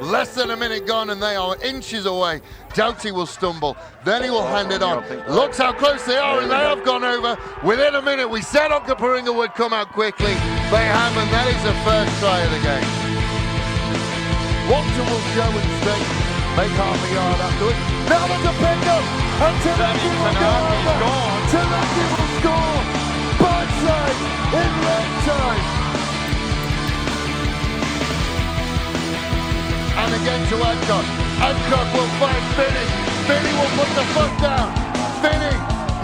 Less than a minute gone and they are inches away. Doughty will stumble, then he will hand it on. Looks how close they are and they have gone over. Within a minute, we said Onkaparinga would come out quickly. They have, and that is the first try of the game. Watson will show and stay, make half a yard afterwards. Now there's a pick-up, and Tanaki will go over. Tanaki will score. Burnside in red time. And again to Adcock. Adcock will find Finney. Finney will put the foot down. Finney,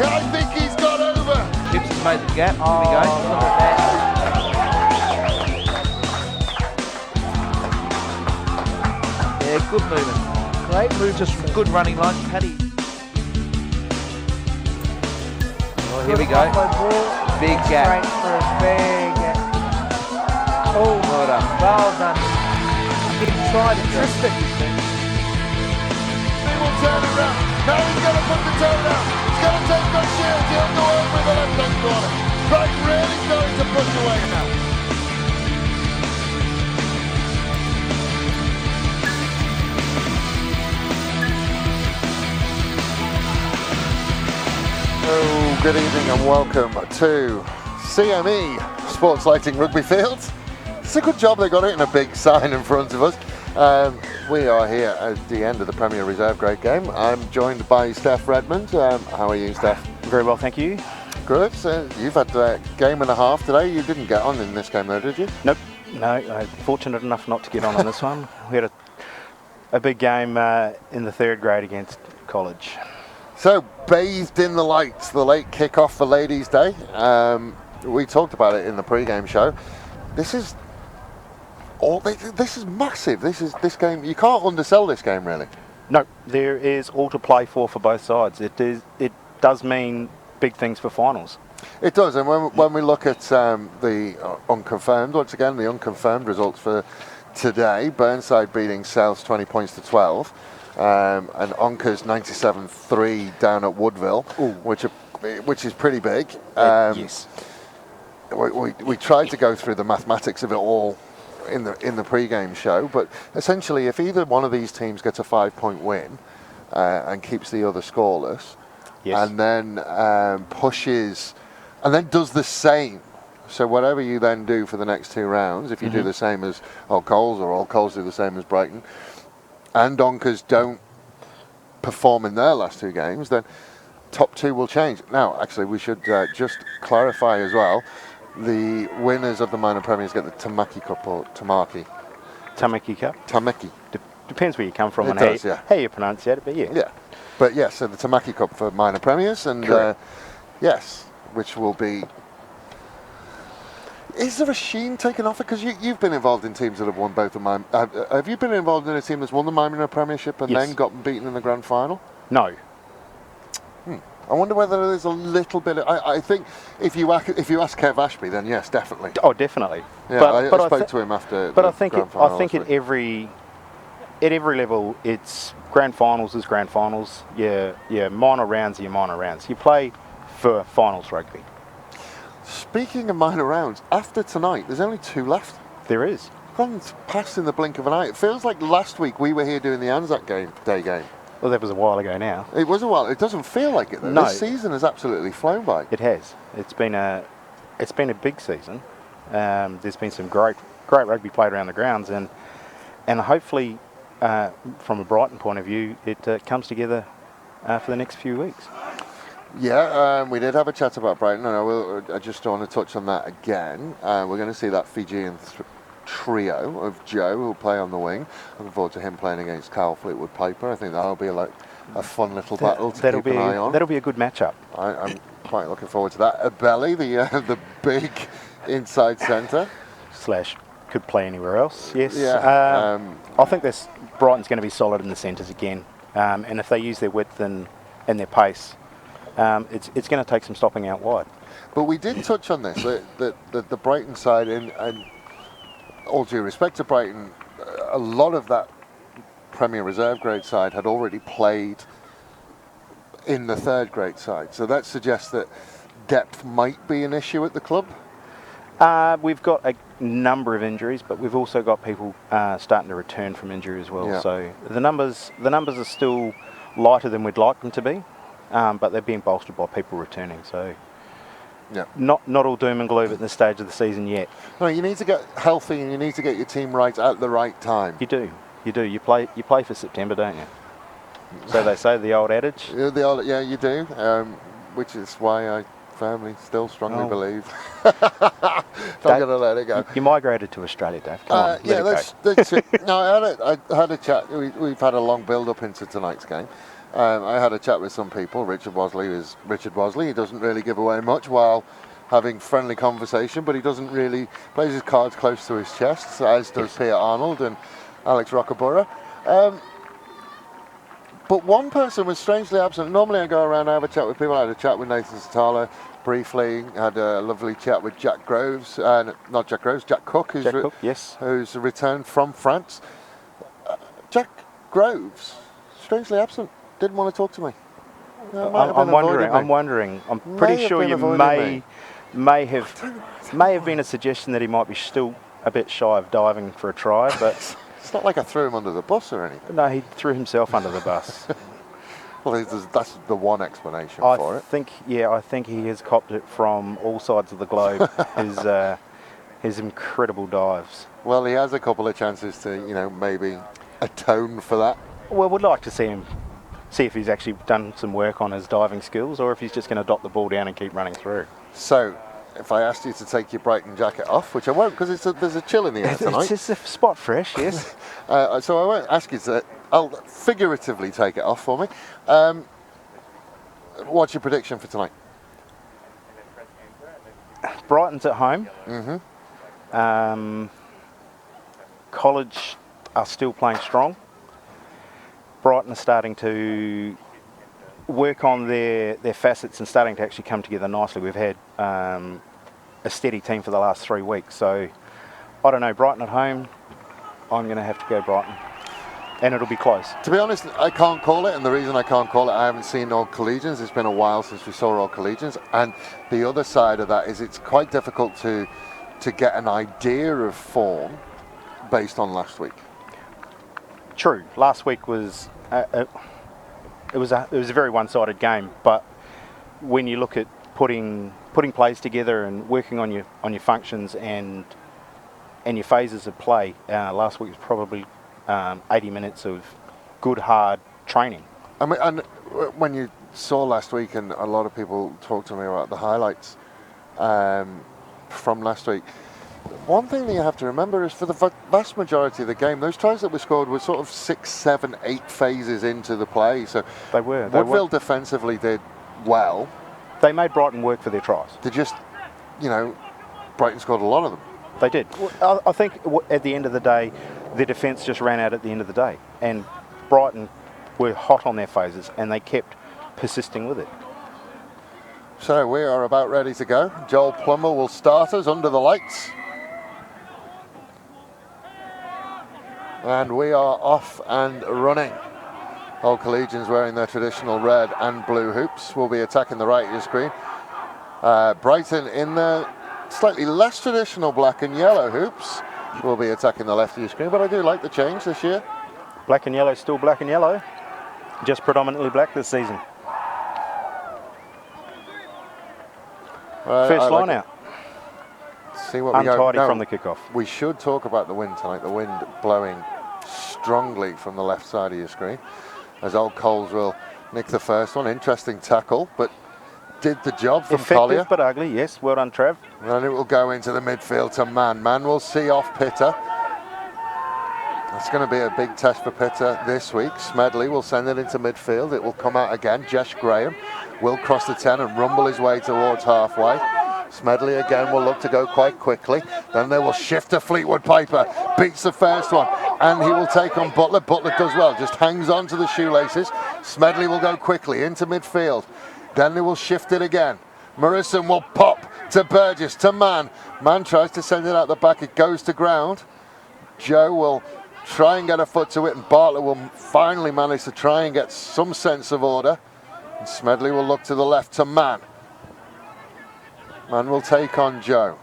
I think he's got over. Gibson's made the gap. Here we go. Look at that. Yeah, good movement. Great move. Just good running line. Paddy. Oh, here we go. Big gap. Straight for a big gap. Oh, Well done. well done. He tried to twist it. He will turn it around. Now he's going to put the toe down. He's going to take that shield. He'll go over the left-hand corner. Brighton really starting to push away now. Oh, good evening and welcome to CME Sports Lighting Rugby Fields. It's a good job they got it in a big sign in front of us. We are here at the end of the Premier Reserve Grade game. I'm joined by Steph Redmond. How are you, Steph? Very well, thank you. Good. You've had a game and a half today. You didn't get on in this game though, did you? Nope, no, I'm fortunate enough not to get on this one. We had a big game in the third grade against College. So, bathed in the lights, the late kick-off for Ladies' Day. We talked about it in the pre-game show. This is massive. This game. You can't undersell this game, really. No, there is all to play for both sides. It does mean big things for finals. It does, and when we look at the unconfirmed, once again, the unconfirmed results for today, Burnside beating Souths 20 points to 12. And Onka's 97-3 down at Woodville, which is pretty big. Yes. We tried to go through the mathematics of it all in the pre-game show, but essentially, if either one of these teams gets a 5-point win and keeps the other scoreless, Yes. and then pushes, and then does the same. So whatever you then do for the next two rounds, if you do the same as Old Coles, or Old Coles do the same as Brighton, and Donkers don't perform in their last two games, then top two will change. Now, actually, we should just clarify as well, the winners of the minor premiers get the Tamaki Cup or Tamaki. Tamaki Cup. Tamaki. Depends where you come from It and does, yeah. how you pronounce it, but yeah. Yeah. But yes, so the Tamaki Cup for minor premiers, and yes, which will be... Is there a sheen taken off it? Because you've been involved in teams that have won both the minor... have you been involved in a team that's won the minor premiership and Yes. then got beaten in the grand final? No. I wonder whether there's a little bit of... I think if you ask Kev Ashby, then yes, definitely. Oh, definitely. Yeah, I spoke to him after But the I think grand final at every level, it's grand finals is grand finals. Yeah, minor rounds are your minor rounds. You play for finals rugby. Speaking of minor rounds, after tonight, there's only two left. There is. Gone past in the blink of an eye. It feels like last week we were here doing the Anzac Day game. Well, that was a while ago now. It was a while. It doesn't feel like it though. No. This season has absolutely flown by. It has. It's been a big season. There's been some great rugby played around the grounds, and hopefully, from a Brighton point of view, it comes together for the next few weeks. Yeah, we did have a chat about Brighton, and I just want to touch on that again. We're going to see that Fijian trio of Joe, who'll play on the wing. Looking forward to him playing against Carl Fleetwood Piper. I think that'll be a fun little battle to keep an eye on. That'll be a good matchup. I'm quite looking forward to that. Abelli, the big inside centre. / could play anywhere else, yes. Yeah. I think Brighton's going to be solid in the centres again. And if they use their width and their pace, it's going to take some stopping out wide. But we did touch on this, that the Brighton side, and all due respect to Brighton, a lot of that Premier Reserve grade side had already played in the third grade side. So that suggests that depth might be an issue at the club. We've got a number of injuries, but we've also got people starting to return from injury as well. Yeah. So the numbers are still lighter than we'd like them to be, but they're being bolstered by people returning. So Yeah. not all doom and gloom at this stage of the season yet. No, you need to get healthy and you need to get your team right at the right time. You do. You play for September, don't you? So they say, the old adage. Yeah, you do, which is why I firmly still strongly believe. I'm going to let it go. You migrated to Australia, Dave. Come on, Yeah, let it go. that's it. No, I had a chat. We've had a long build-up into tonight's game. I had a chat with some people. Richard Bosley is Richard Bosley. He doesn't really give away much while having friendly conversation, but he doesn't really plays his cards close to his chest, as does Peter Arnold and Alex Rockaborough. But one person was strangely absent. Normally I go around and have a chat with people. I had a chat with Nathan Satala briefly. Had a lovely chat with Jack Groves. Not Jack Groves, Jack Cook, who's returned from France. Jack Groves, strangely absent. Didn't want to talk to me. I'm wondering. I'm pretty sure you may have been a suggestion that he might be still a bit shy of diving for a try, but it's not like I threw him under the bus or anything. No, he threw himself under the bus. Well, that's the one explanation for it. I think he has copped it from all sides of the globe. His incredible dives. Well, he has a couple of chances to, maybe atone for that. Well, we'd like to see if he's actually done some work on his diving skills, or if he's just going to dot the ball down and keep running through. So, if I asked you to take your Brighton jacket off, which I won't because there's a chill in the air tonight. It's a spot fresh, yes. So I won't ask you to. I'll figuratively take it off for me. What's your prediction for tonight? Brighton's at home. Mm-hmm. College are still playing strong. Brighton are starting to work on their facets and starting to actually come together nicely. We've had a steady team for the last 3 weeks. So, I don't know, Brighton at home, I'm going to have to go Brighton. And it'll be close. To be honest, I can't call it, and the reason I can't call it, I haven't seen Old Collegians. It's been a while since we saw Old Collegians. And the other side of that is it's quite difficult to get an idea of form based on last week. True. Last week was it was a very one-sided game, but when you look at putting plays together and working on your functions and your phases of play, last week was probably 80 minutes of good hard training. I mean, and when you saw last week, and a lot of people talked to me about the highlights from last week, one thing that you have to remember is for the vast majority of the game, those tries that were scored were sort of 6, 7, 8 phases into the play. So they were. Woodville defensively did well. They made Brighton work for their tries. They just, Brighton scored a lot of them. They did. I think at the end of the day, their defence just ran out at the end of the day. And Brighton were hot on their phases and they kept persisting with it. So we are about ready to go. Joel Plummer will start us under the lights. And we are off and running. Old Collegians wearing their traditional red and blue hoops will be attacking the right of your screen. Brighton in their slightly less traditional black and yellow hoops will be attacking the left of your screen, but I do like the change this year. Black and yellow, still black and yellow. Just predominantly black this season. First line out. See what we go. Untidy from the kickoff. We should talk about the wind tonight. The wind blowing strongly from the left side of your screen as Old Coles will nick the first one. Interesting tackle, but did the job from Collier. Effective but ugly, yes. Well done, Trav. And it will go into the midfield to Mann. Mann will see off Pitter. That's going to be a big test for Pitter this week. Smedley will send it into midfield. It will come out again. Jesh Graham will cross the 10 and rumble his way towards halfway. Smedley again will look to go quite quickly. Then they will shift to Fleetwood Piper. Beats the first one. And he will take on Butler. Butler does well. Just hangs on to the shoelaces. Smedley will go quickly into midfield. Then they will shift it again. Morrison will pop to Burgess, to Mann. Mann tries to send it out the back. It goes to ground. Joe will try and get a foot to it, and Bartlett will finally manage to try and get some sense of order. And Smedley will look to the left to Mann. Mann will take on Joe.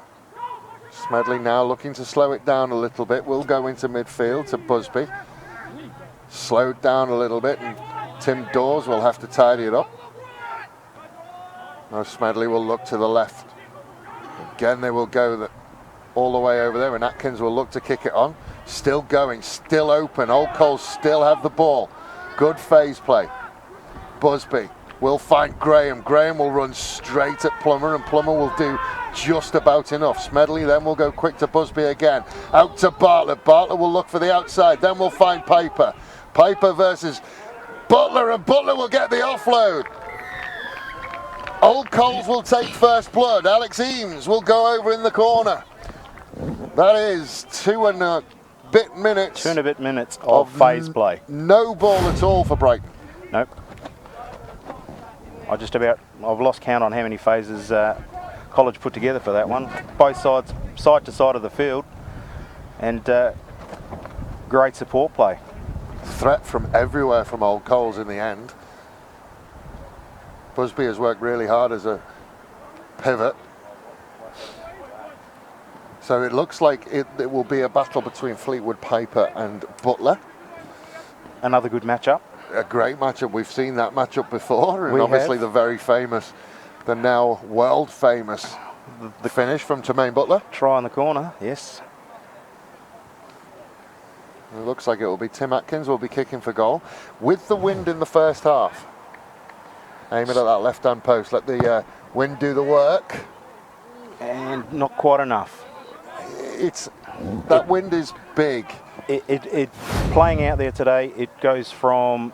Smedley now looking to slow it down a little bit. Will go into midfield to Busby. Slowed down a little bit, and Tim Dawes will have to tidy it up. Now Smedley will look to the left. Again, they will go all the way over there, and Atkins will look to kick it on. Still going, still open. Old Coles still have the ball. Good phase play. Busby will find Graham. Graham will run straight at Plummer, and Plummer will do just about enough. Smedley then will go quick to Busby again. Out to Bartlett. Bartlett will look for the outside. Then we'll find Piper. Piper versus Butler, and Butler will get the offload. Old Coles will take first blood. Alex Eames will go over in the corner. That is 2 and a bit minutes. 2 and a bit minutes of phase play. No ball at all for Brighton. Nope. I've lost count on how many phases College put together for that one. Both sides, side to side of the field, and great support play. Threat from everywhere from Old Coles in the end. Busby has worked really hard as a pivot. So it looks like it will be a battle between Fleetwood, Piper and Butler. Another good matchup. A great matchup. We've seen that matchup before, and We obviously have. the very famous, the now world famous, the finish from Tremaine Butler. Try in the corner, yes. It looks like it will be Tim Atkins will be kicking for goal. With the wind in the first half. Aim it at that left-hand post. Let the wind do the work. And not quite enough. That wind is big. It playing out there today, it goes from,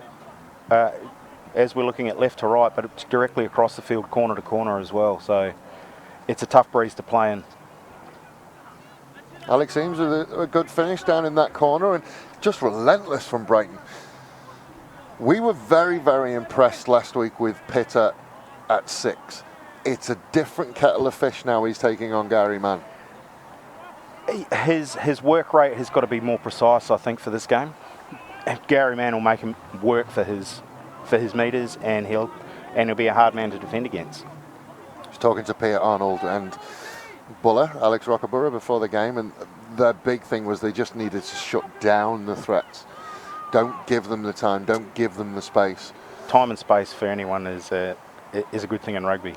as we're looking at left to right, but it's directly across the field, corner to corner as well. So it's a tough breeze to play in. Alex Eames with a good finish down in that corner, and just relentless from Brighton. We were very, very impressed last week with Pitter at 6. It's a different kettle of fish now he's taking on Gary Mann. His work rate has got to be more precise, I think, for this game. And Gary Mann will make him work for his meters, and he'll be a hard man to defend against. I was talking to Peter Arnold and Buller, Alex Rockaborough, before the game, and their big thing was they just needed to shut down the threats. Don't give them the time, don't give them the space. Time and space for anyone is a good thing in rugby.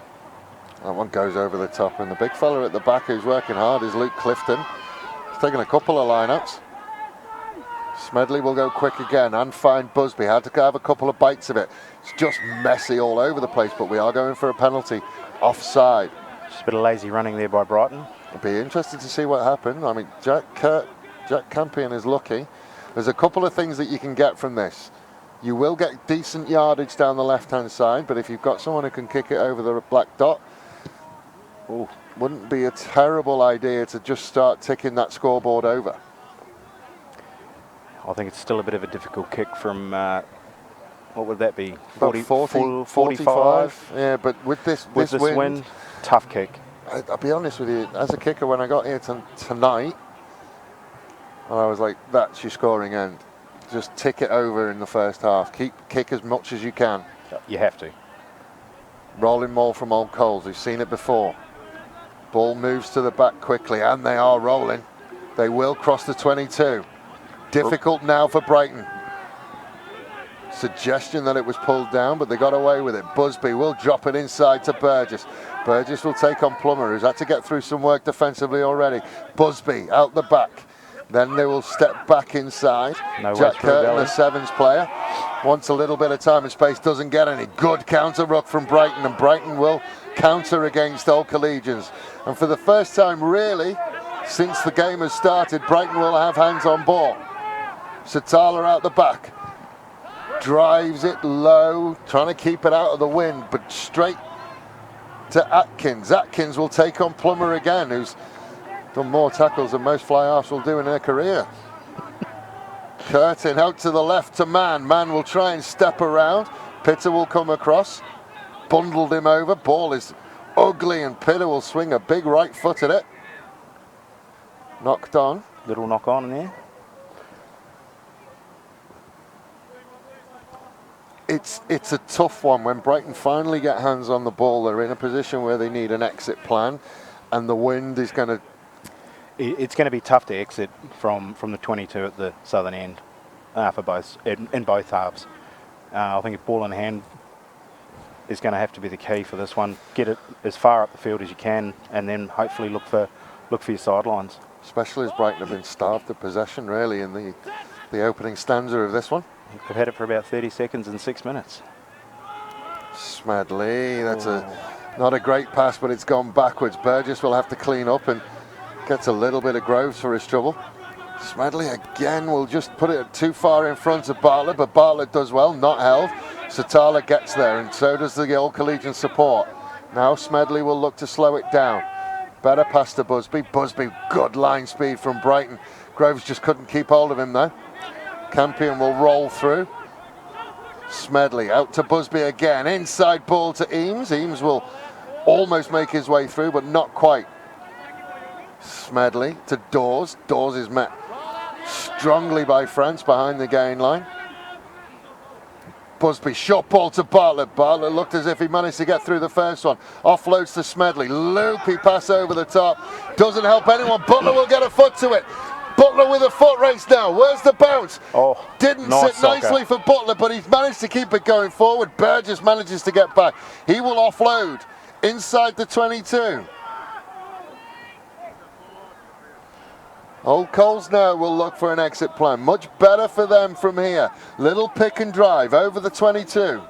That one goes over the top, and the big fella at the back who's working hard is Luke Clifton. He's taken a couple of line-ups. Smedley will go quick again and find Busby. Had to have a couple of bites of it. It's just messy all over the place, but we are going for a penalty offside. Just a bit of lazy running there by Brighton. It'll be interesting to see what happened. I mean, Jack Campion is lucky. There's a couple of things that you can get from this. You will get decent yardage down the left-hand side, but if you've got someone who can kick it over the black dot, wouldn't be a terrible idea to just start ticking that scoreboard over. I think it's still a bit of a difficult kick from, what would that be? 40, 45? Yeah, but with this wind, tough kick. I'll be honest with you, as a kicker, when I got here tonight, I was like, that's your scoring end. Just tick it over in the first half. Kick as much as you can. You have to. Rolling maul from Old Coles. We've seen it before. Ball moves to the back quickly, and they are rolling. They will cross the 22. Difficult now for Brighton. Suggestion that it was pulled down, but they got away with it. Busby will drop it inside to Burgess. Burgess will take on Plummer, who's had to get through some work defensively already. Busby out the back. Then they will step back inside. Jack Curtin, the sevens player, wants a little bit of time and space, doesn't get any. Good counter ruck from Brighton, and Brighton will counter against Old Collegians. And for the first time, really, since the game has started, Brighton will have hands on ball. Satala out the back. Drives it low, trying to keep it out of the wind, but straight to Atkins. Atkins will take on Plummer again, who's done more tackles than most fly-halves will do in their career. Curtin out to the left to Mann. Mann will try and step around. Pitter will come across. Bundled him over. Ball is ugly, and Pitter will swing a big right foot at it. Knocked on. Little knock on in there. It's a tough one. When Brighton finally get hands on the ball, they're in a position where they need an exit plan, and the wind is going to it's going to be tough to exit from the 22 at the southern end for both in both halves. I think a ball in hand is going to have to be the key for this one. Get it as far up the field as you can, and then hopefully look for your sidelines. Especially as Brighton have been starved of possession really in the opening stanza of this one. They've had it for about 30 seconds and 6 minutes. Smedley, that's not a great pass, but it's gone backwards. Burgess will have to clean up and gets a little bit of Groves for his trouble. Smedley again will just put it too far in front of Bartlett, but Bartlett does well, not held. Satala gets there, and so does the old Collegian support. Now Smedley will look to slow it down. Better pass to Busby. Busby, good line speed from Brighton. Groves just couldn't keep hold of him though. Campion will roll through. Smedley out to Busby again. Inside ball to Eames. Eames will almost make his way through, but not quite. Smedley to Dawes. Dawes is met strongly by France behind the gain line. Busby, short ball to Bartlett. Bartlett looked as if he managed to get through the first one. Offloads to Smedley. Loopy pass over the top. Doesn't help anyone. Butler will get a foot to it. Butler with a foot race now. Where's the bounce? Oh, didn't nice sit nicely for Butler, but he's managed to keep it going forward. Burgess manages to get back. He will offload inside the 22. Old Coles now will look for an exit plan. Much better for them from here. Little pick and drive over the 22.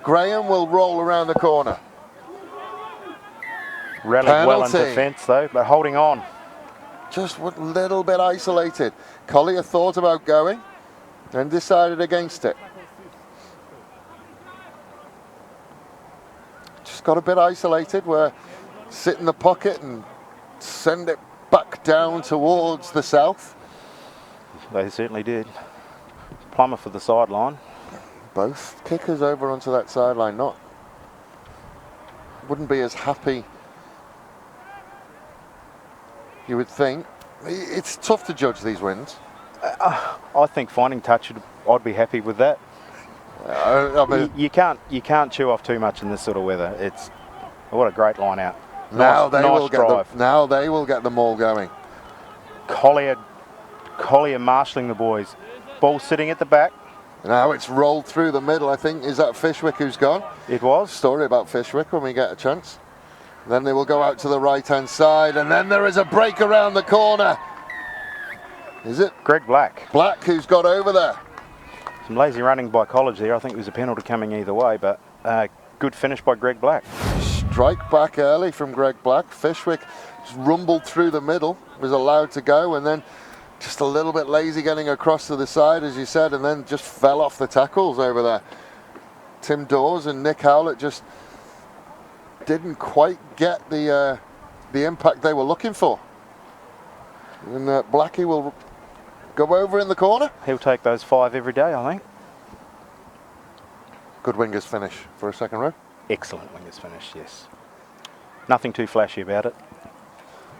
Graham will roll around the corner. Rallied well in defence though, but holding on. Just a little bit isolated. Collier thought about going and decided against it. Just got a bit isolated where sit in the pocket and send it back down towards the south. They certainly did. Plummer for the sideline. Both kickers over onto that sideline. Wouldn't be as happy, you would think. It's tough to judge these wins. I think finding touch, I'd be happy with that. I mean, you can't chew off too much in this sort of weather. It's what a great line out. Now Nice they will get them all going. Collier marshalling the boys. Ball sitting at the back. Now it's rolled through the middle. I think, is that Fishwick who's gone? It was. Story about Fishwick when we get a chance. Then they will go out to the right-hand side, and then there is a break around the corner. Is it? Greg Black. Black who's got over there. Some lazy running by College there. I think it was a penalty coming either way, but good finish by Greg Black. Strike back early from Greg Black. Fishwick just rumbled through the middle, was allowed to go, and then just a little bit lazy getting across to the side, as you said, and then just fell off the tackles over there. Tim Dawes and Nick Howlett just didn't quite get the impact they were looking for. And Blackie will go over in the corner. He'll take those 5 every day, I think. Good wingers finish for a second row. Excellent wingers finish, yes. Nothing too flashy about it.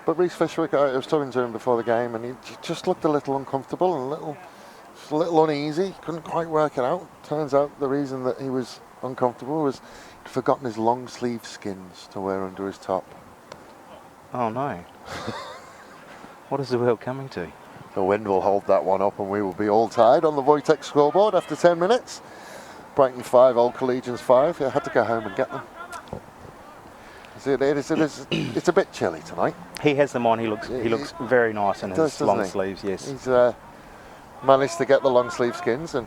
But Reece Fishwick, I was talking to him before the game, and he just looked a little uncomfortable and a little uneasy. Couldn't quite work it out. Turns out the reason that he was uncomfortable was he'd forgotten his long sleeve skins to wear under his top. Oh no. What is the world coming to? The wind will hold that one up, and we will be all tied on the Wojtek scoreboard after 10 minutes. Brighton 5, Old Collegians 5. I had to go home and get them. It's a bit chilly tonight. He has them on. He looks very nice in his long sleeves. Yes. He's managed to get the long sleeve skins, and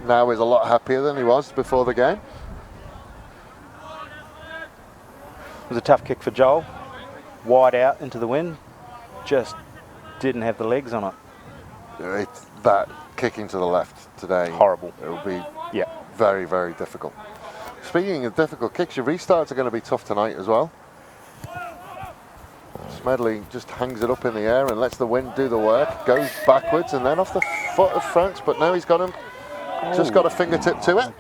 now is a lot happier than he was before the game. It was a tough kick for Joel. Wide out into the wind. Just didn't have the legs on it. That kicking to the left today. Horrible. It will be Yeah. very, very difficult. Speaking of difficult kicks, your restarts are going to be tough tonight as well. Smedley just hangs it up in the air and lets the wind do the work. Goes backwards and then off the foot of France, but now he's got him. Just got a fingertip to it.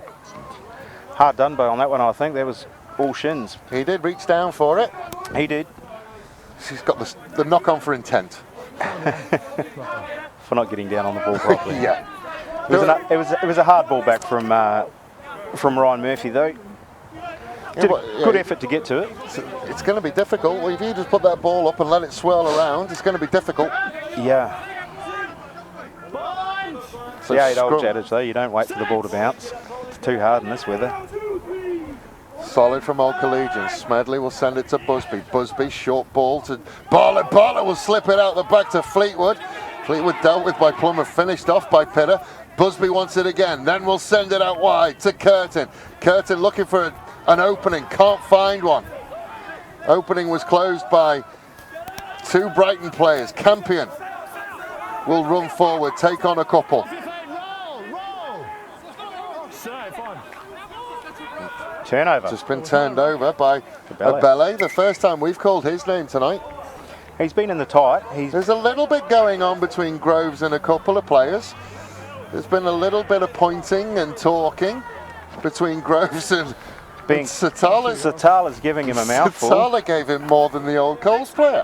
Hard done by on that one, I think. That was all shins. He did reach down for it. He did. He's got the knock on for intent. For not getting down on the ball properly. Yeah. It was a hard ball back from Ryan Murphy though. Did a good effort to get to it. It's going to be difficult. Well, if you just put that ball up and let it swirl around, it's going to be difficult. Yeah. So The age-old scrum. adage, though, you don't wait for the ball to bounce. It's too hard in this weather. Solid from Old Collegians. Smedley will send it to Busby. Busby, short ball to Bartlett. Bartlett will slip it out the back to Fleetwood. Fleetwood dealt with by Plummer, finished off by Pitter. Busby wants it again, then we'll send it out wide to Curtin. Curtin looking for an opening, can't find one. Opening was closed by two Brighton players. Campion will run forward, take on a couple. Turnover. Just been turned over by Abele. The first time we've called his name tonight. He's been in the tight. There's a little bit going on between Groves and a couple of players. There's been a little bit of pointing and talking between Groves and Satala. Satala's giving him a mouthful. Satala gave him more than the Old Coles player.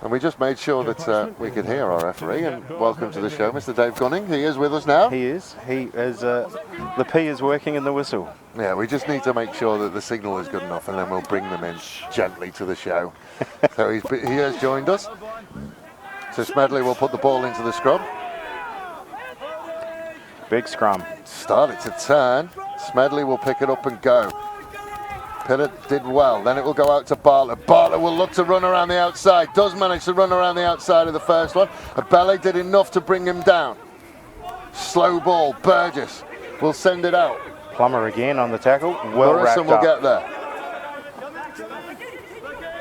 And we just made sure that we could hear our referee. And welcome to the show, Mr. Dave Gunning. He is with us now. He is. He is. The P is working in the whistle. Yeah, we just need to make sure that the signal is good enough, and then we'll bring them in gently to the show. So he has joined us. So Smedley will put the ball into the scrum. Big scrum. Started to turn. Smedley will pick it up and go. Pitter did well. Then it will go out to Bartlett. Bartlett will look to run around the outside. Does manage to run around the outside of the first one. Abele did enough to bring him down. Slow ball. Burgess will send it out. Plummer again on the tackle. Well wrapped Morrison will up. get there.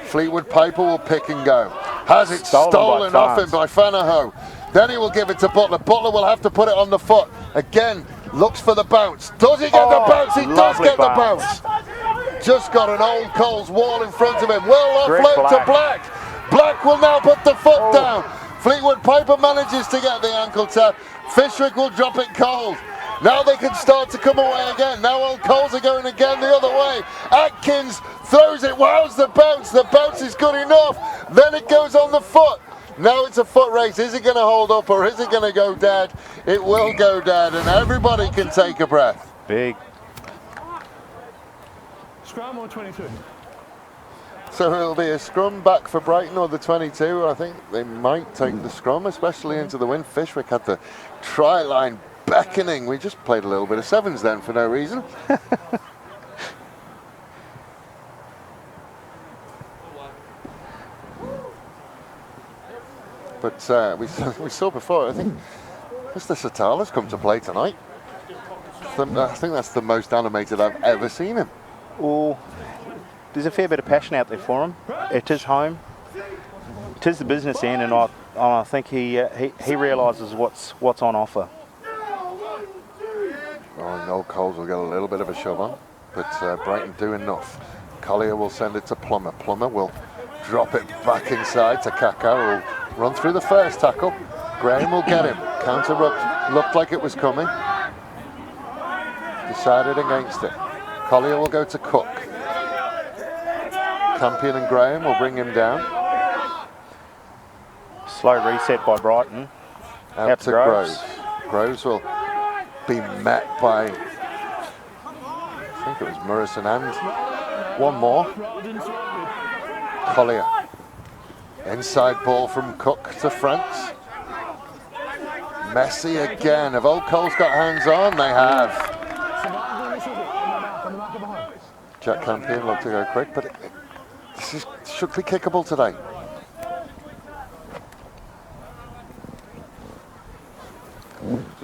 Fleetwood Piper will pick and go. Has it stolen off him by Fanaho. Then he will give it to Butler. Butler will have to put it on the foot. Again, looks for the bounce. Does he get the bounce? He does get the bounce. Just got an Old Coles wall in front of him. Will offload to Black. Black will now put the foot down. Fleetwood Piper manages to get the ankle tap. Fishwick will drop it cold. Now they can start to come away again. Now Old Coles are going again the other way. Atkins throws it. Wow's the bounce. The bounce is good enough. Then it goes on the foot. Now it's a foot race. Is it going to hold up or is it going to go dead? It will go dead and everybody can take a breath. Big. Scrum or 22? So it'll be a scrum back for Brighton or the 22. I think they might take the scrum, especially into the wind. Fishwick had the try line beckoning. We just played a little bit of sevens then for no reason. But we saw before, I think Mr. Satala's come to play tonight. I think that's the most animated I've ever seen him. Well, there's a fair bit of passion out there for him. It is home. It is the business end, and I think he realises what's on offer. Oh, and Old Coles will get a little bit of a shove on, but Brighton do enough. Collier will send it to Plummer. Plummer will drop it back inside to Kakar, who will run through the first tackle. Graham will get him. Counter looked like it was coming. Decided against it. Collier will go to Cook. Campion and Graham will bring him down. Slow reset by Brighton. Out to Groves. Groves will be met by, I think it was Morrison and one more. Collier. Inside ball from Cook to France. Messi again. Have Old Coles got hands on? They have. Jack Campion looked to go quick, but this should be kickable today.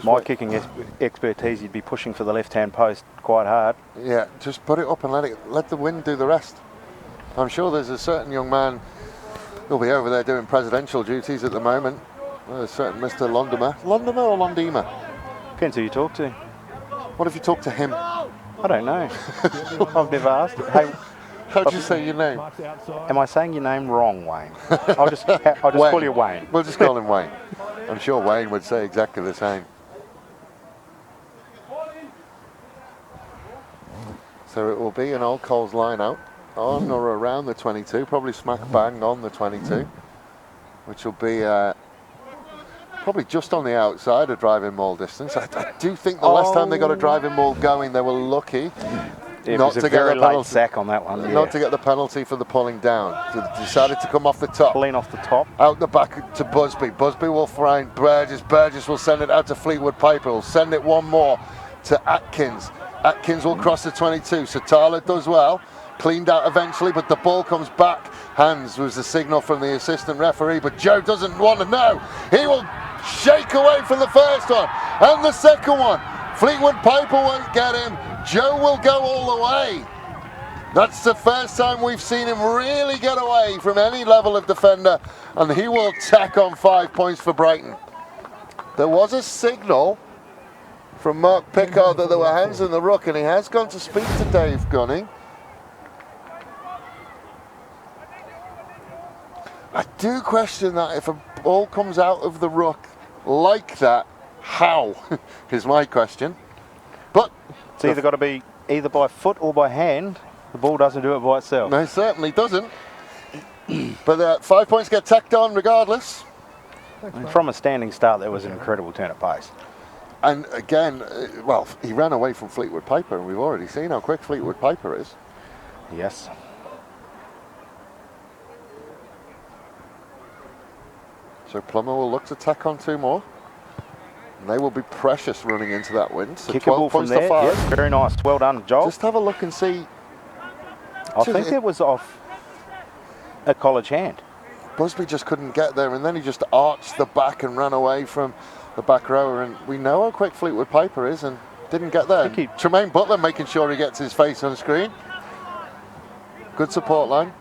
My kicking expertise, you'd be pushing for the left-hand post quite hard. Yeah, just put it up and let the wind do the rest. I'm sure there's a certain young man who'll be over there doing presidential duties at the moment. There's a certain Mr. Londimer. Londimer or Londima? Depends who you talk to. What if you talk to him? I don't know. I've never asked. Hey, how do you say your name? Am I saying your name wrong, Wayne? I'll just call you Wayne. We'll just call him Wayne. I'm sure Wayne would say exactly the same. So it will be an Old Coles line out on or around the 22, probably smack bang on the 22, which will be probably just on the outside of driving maul distance. I do think the last time they got a driving maul going, they were lucky It not was a to get very the late penalty. sack on that one. Yeah. Not to get the penalty for the pulling down. So they decided to come off the top. Clean off the top. Out the back to Busby. Busby will find Burgess. Burgess will send it out to Fleetwood Piper. Will send it one more to Atkins. Atkins will cross the 22. Satala does well. Cleaned out eventually, but the ball comes back. Hands was the signal from the assistant referee, but Joe doesn't want to know. He will shake away from the first one and the second one. Fleetwood Piper won't get him. Joe will go all the way. That's the first time we've seen him really get away from any level of defender, and he will tack on 5 points for Brighton. There was a signal from Mark Pickard that there were hands in the ruck, and he has gone to speak to Dave Gunning. I do question that if a ball comes out of the ruck like that, how is my question. But It's either got to be either by foot or by hand. The ball doesn't do it by itself. no, it certainly doesn't. But 5 points get tacked on regardless. And from a standing start, that was an incredible turn of pace. And again, well, he ran away from Fleetwood Piper, and we've already seen how quick Fleetwood Piper is. Yes. So Plummer will look to tack on 2 more. And they will be precious running into that win. So Kick a 12 ball from points there. to 5. Yep, very nice. Well done, Joel. Just have a look and see. I think it was off a college hand. Busby just couldn't get there, and then he just arched the back and ran away from the back rower. And we know how quick Fleetwood Piper is, and didn't get there. Tremaine Butler making sure he gets his face on screen. Good support line.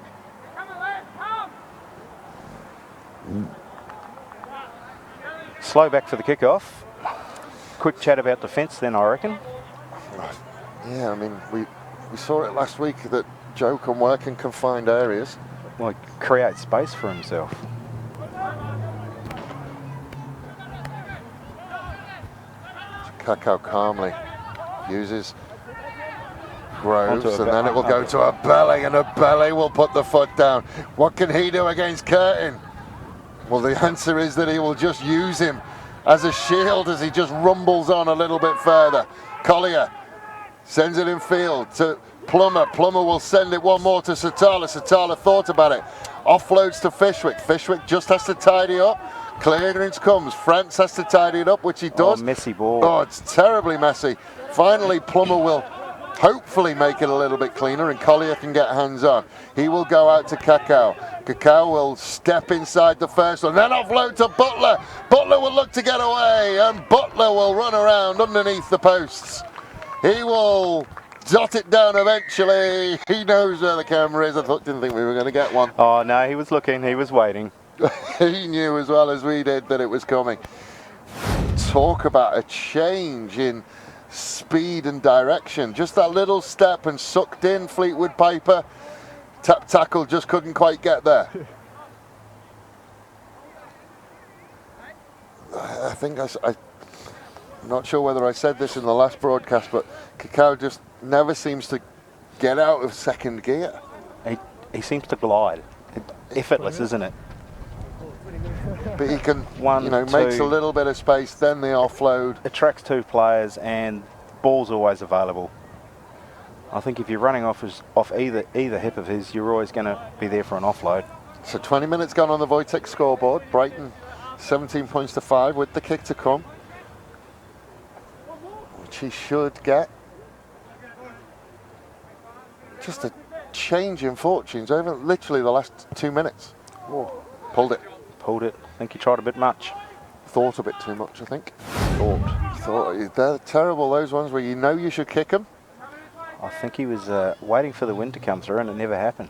Slow back for the kickoff. Quick chat about defence then, I reckon. Yeah, I mean, we saw it last week that Joe can work in confined areas. Well, create space for himself. Kakao calmly uses Groves, and then it will go to a belly, and a belly will put the foot down. What can he do against Curtin? Well, the answer is that he will just use him as a shield as he just rumbles on a little bit further. Collier sends it in field to Plummer. Plummer will send it one more to Satala. Satala thought about it. Offloads to Fishwick. Fishwick just has to tidy up. Clearance comes. France has to tidy it up, which he does. Oh, messy ball. Oh, it's terribly messy. Finally, Plummer will hopefully make it a little bit cleaner, and Collier can get hands on. He will go out to Kakao. Kakao will step inside the first one, then offload to Butler. Butler will look to get away, and Butler will run around underneath the posts. He will dot it down eventually. He knows where the camera is. Didn't think we were going to get one. Oh, no, he was looking. He was waiting. He knew as well as we did that it was coming. Talk about a change in speed and direction. Just that little step and sucked in Fleetwood Piper. Tap tackle just couldn't quite get there. I think I'm not sure whether I said this in the last broadcast, but Kakao just never seems to get out of second gear. He seems to glide. Effortless, isn't it? But he can, One, makes two. a little bit of space, then the offload. Attracts 2 players, and ball's always available. I think if you're running off either hip of his, you're always going to be there for an offload. So 20 minutes gone on the Wojtek scoreboard. Brighton 17 points to 5 with the kick to come, which he should get. Just a change in fortunes over literally the last 2 minutes. Oh. Pulled it. Pulled it. I think he tried a bit much. Thought a bit too much, I think. Thought. They're terrible, those ones where you know you should kick them. I think he was waiting for the wind to come through, and it never happened.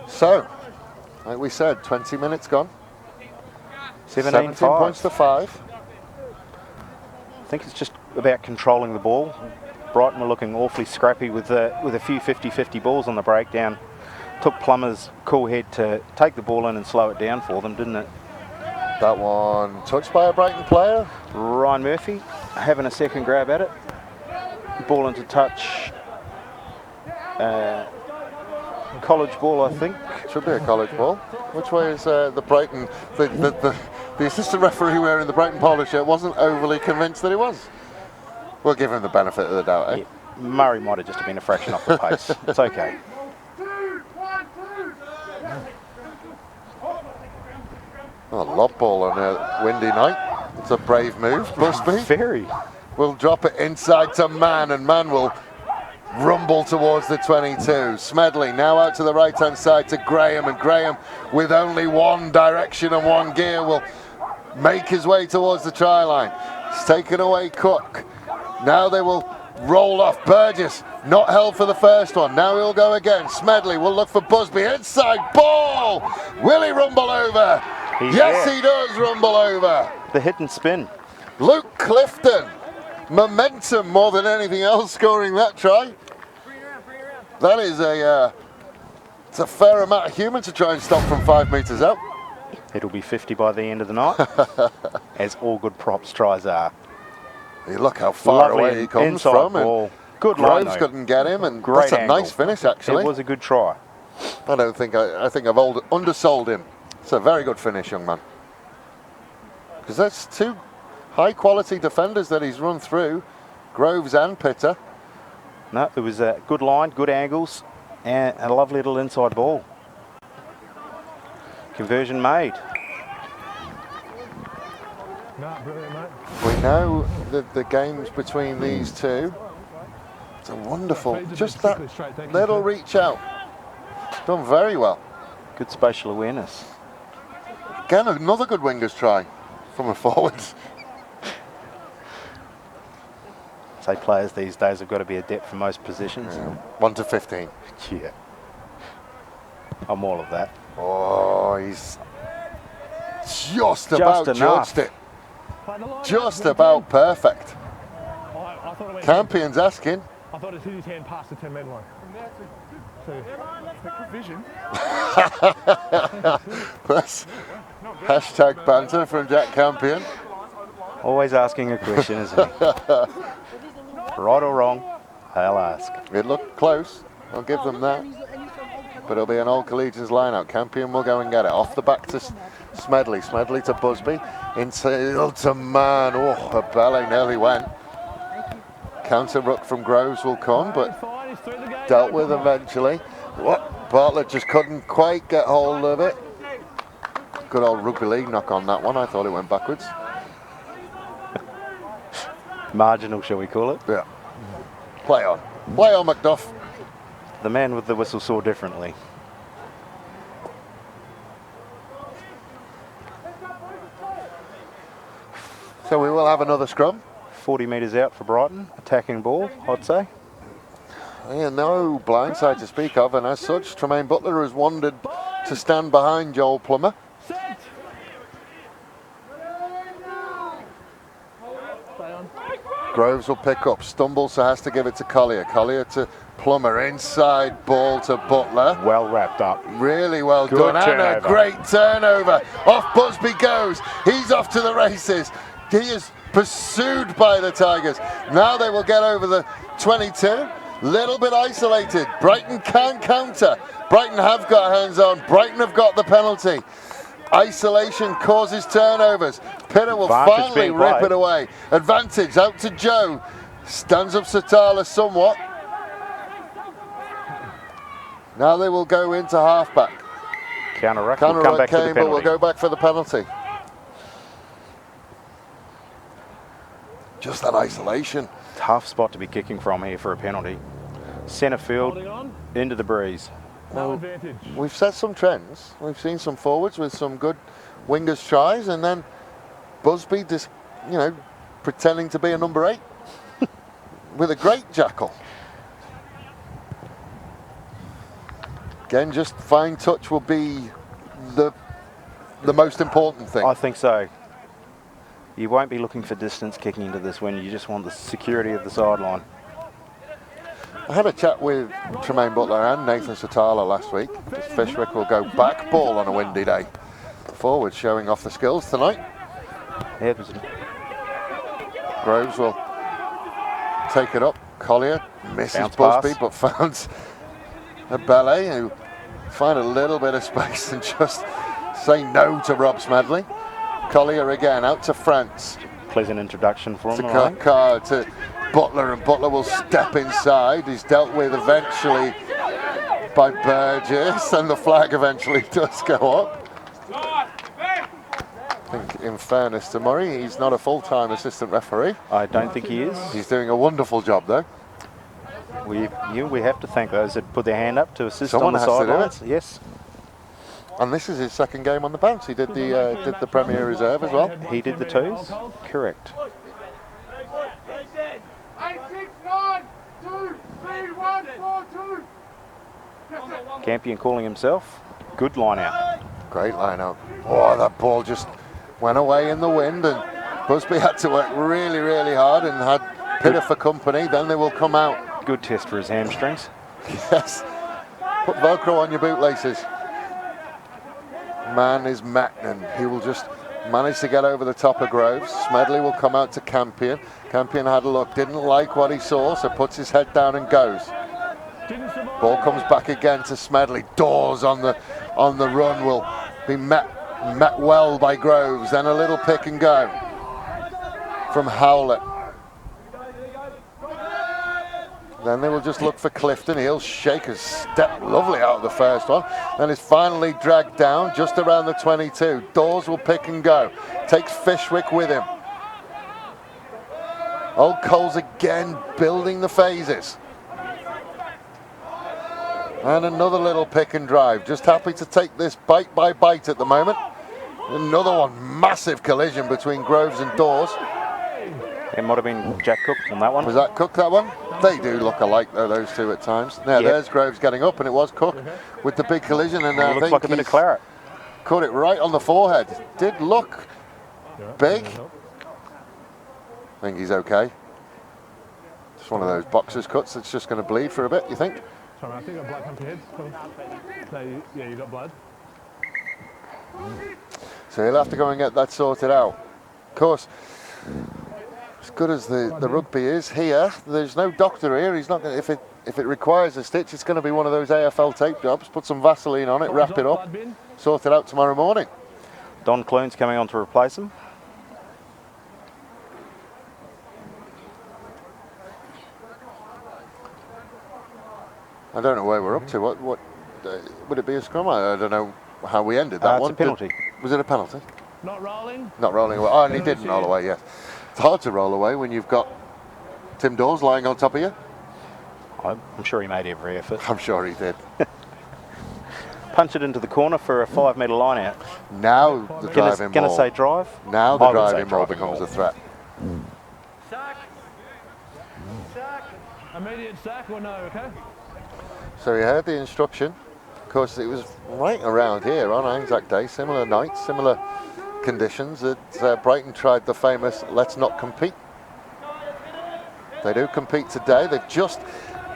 So, like we said, 20 minutes gone. 17 points to 5. I think it's just about controlling the ball. Brighton were looking awfully scrappy with a few 50-50 balls on the breakdown. Took Plummer's cool head to take the ball in and slow it down for them, didn't it? That one touched by a Brighton player. Ryan Murphy having a second grab at it. Ball into touch. College ball, I think. Should be a college ball. Which way is the Brighton? The assistant referee wearing the Brighton polo shirt wasn't overly convinced that it was. We'll give him the benefit of the doubt, eh? Yeah, Murray might have just been a fraction off the pace. It's okay. Oh, lob ball on a windy night. It's a brave move. Busby Very. will drop it inside to Mann, and Mann will rumble towards the 22. Smedley now out to the right-hand side to Graham, and Graham, with only one direction and one gear, will make his way towards the try line. It's taken away Cook. Now they will roll off. Burgess not held for the first one. Now he'll go again. Smedley will look for Busby. Inside ball. Will he rumble over? Yes, he does rumble over. The hit and spin. Luke Clifton. Momentum more than anything else scoring that try. That is it's a fair amount of human to try and stop from 5 metres out. It'll be 50 by the end of the night, as all good props tries are. You look how far Lovely away he comes inside from. ball. Good Groves line, though. couldn't get him, and Great that's a angle. nice finish, actually. It was a good try. I think I've undersold him. It's a very good finish, young man. Because that's two high-quality defenders that he's run through, Groves and Pitter. No, it was a good line, good angles, and a lovely little inside ball. Conversion made. No, brilliant, mate. We know that the games between these two, it's a wonderful, just that little reach out. Done very well. Good spatial awareness. Again, another good wingers try from a forward. Say players these days have got to be adept for most positions. 1 to 15. Yeah. I'm all of that. Oh, he's just about enough. judged it. Just about perfect. I thought it went Campion's asking. I thought it hit his hand past the 10-metre line. Vision. That's hashtag banter from Jack Campion. Always asking a question, isn't he? Right or wrong, I'll ask. It looked close. I'll give them that. But it'll be an old Collegians line-out. Campion will go and get it. Off the back to Smedley. Smedley to Busby. Inside to Mann. Oh, a ballet nearly went. Counter ruck from Groves will come, but dealt with eventually. What? Bartlett just couldn't quite get hold of it. Good old rugby league knock on that one. I thought it went backwards. Marginal, shall we call it? Yeah. Play on. Play on, McDuff. The man with the whistle saw differently. So we will have another scrum. 40 metres out for Brighton. Attacking ball, I'd say. Yeah, no blindside to speak of, and as such, Tremaine Butler has wanted to stand behind Joel Plummer. Groves will pick up, stumbles, so has to give it to Collier. Collier to Plummer, inside ball to Butler. Well wrapped up. Really well Good done, and a turnover. great turnover. Off Busby goes, he's off to the races. He is pursued by the Tigers. Now they will get over the 22. Little bit isolated. Brighton can counter. Brighton have got hands on. Brighton have got the penalty. Isolation causes turnovers. Pitter will Advantage finally being rip played. it away. Advantage out to Joe. Stands up Satala somewhat. Now they will go into halfback. Counter-ruck will come Counter back to the came, but will penalty. go back for the penalty. Just that isolation. Tough spot to be kicking from here for a penalty. Centre field, into the breeze. No advantage. We've set some trends. We've seen some forwards with some good wingers tries, and then Busby just, pretending to be a number 8 with a great jackal. Again, just fine touch will be the most important thing. I think so. You won't be looking for distance kicking into this when you just want the security of the sideline. I had a chat with Tremaine Butler and Nathan Satala last week. Fishwick will go back ball on a windy day. Forward showing off the skills tonight. Yeah, it was Groves will take it up. Collier misses Bounce Busby, pass. but found a ballet who find a little bit of space and just say no to Rob Smedley. Collier again, out to France. Pleasant introduction for him. To Carr, to Butler, and Butler will step inside. He's dealt with eventually by Burgess, and the flag eventually does go up. I think, in fairness to Murray, he's not a full-time assistant referee. I don't think he is. He's doing a wonderful job, though. We have to thank those that put their hand up to assist Someone on the has to do sidelines. it. Yes. And this is his second game on the bounce. He did the Premier Reserve as well. He did the twos. Correct. 8, 6, 9, 2, 3, 1, 4, 2. Campion calling himself. Good line out. Great line out. Oh, that ball just went away in the wind, and Busby had to work really, really hard and had Pitter for company. Then they will come out. Good test for his hamstrings. Yes. Put Velcro on your bootlaces. Man is Macnan. He will just manage to get over the top of Groves. Smedley will come out to Campion. Campion had a look, didn't like what he saw, so puts his head down and goes. Ball comes back again to Smedley. Dawes on the run will be met well by Groves. Then a little pick and go from Howlett. Then they will just look for Clifton. He'll shake a step lovely out of the first one. And is finally dragged down just around the 22. Dawes will pick and go. Takes Fishwick with him. Old Coles again building the phases. And another little pick and drive. Just happy to take this bite by bite at the moment. Another one. Massive collision between Groves and Dawes. It might have been Jack Cook on that one. Was that Cook, that one? They do look alike, though, those two at times. Now, Yep. There's Groves getting up, and it was Cook with the big collision. And I Looks think like a bit of he's claret. caught it right on the forehead. Did look big. I think he's okay. Just one of those boxer's cuts that's just going to bleed for a bit, you think? Sorry, I think I've got black on your head. Yeah, you got blood. So he'll have to go and get that sorted out. Of course, as good as the rugby is here, there's no doctor here. He's not going to, if it requires a stitch, it's going to be one of those AFL tape jobs. Put some Vaseline on it, wrap it up, sort it out tomorrow morning. Don Clune's coming on to replace him. I don't know where we're up to. What would it be a scrum? I don't know how we ended that one. It's a penalty. Was it a penalty? Not rolling. Not rolling away. Oh, and he didn't roll away, yes. It's hard to roll away when you've got Tim Dawes lying on top of you. I'm sure he made every effort. I'm sure he did. Punch it into the corner for a 5 metre line out. Now the driving Gonna ball. say drive? Now the I would say driving ball driving becomes ball. a threat. Sack. Sack. Immediate sack or no, okay? So he heard the instruction. Of course, it was right around here on Anzac Day, similar nights, similar conditions, that Brighton tried the famous let's not compete. They do compete today. They've just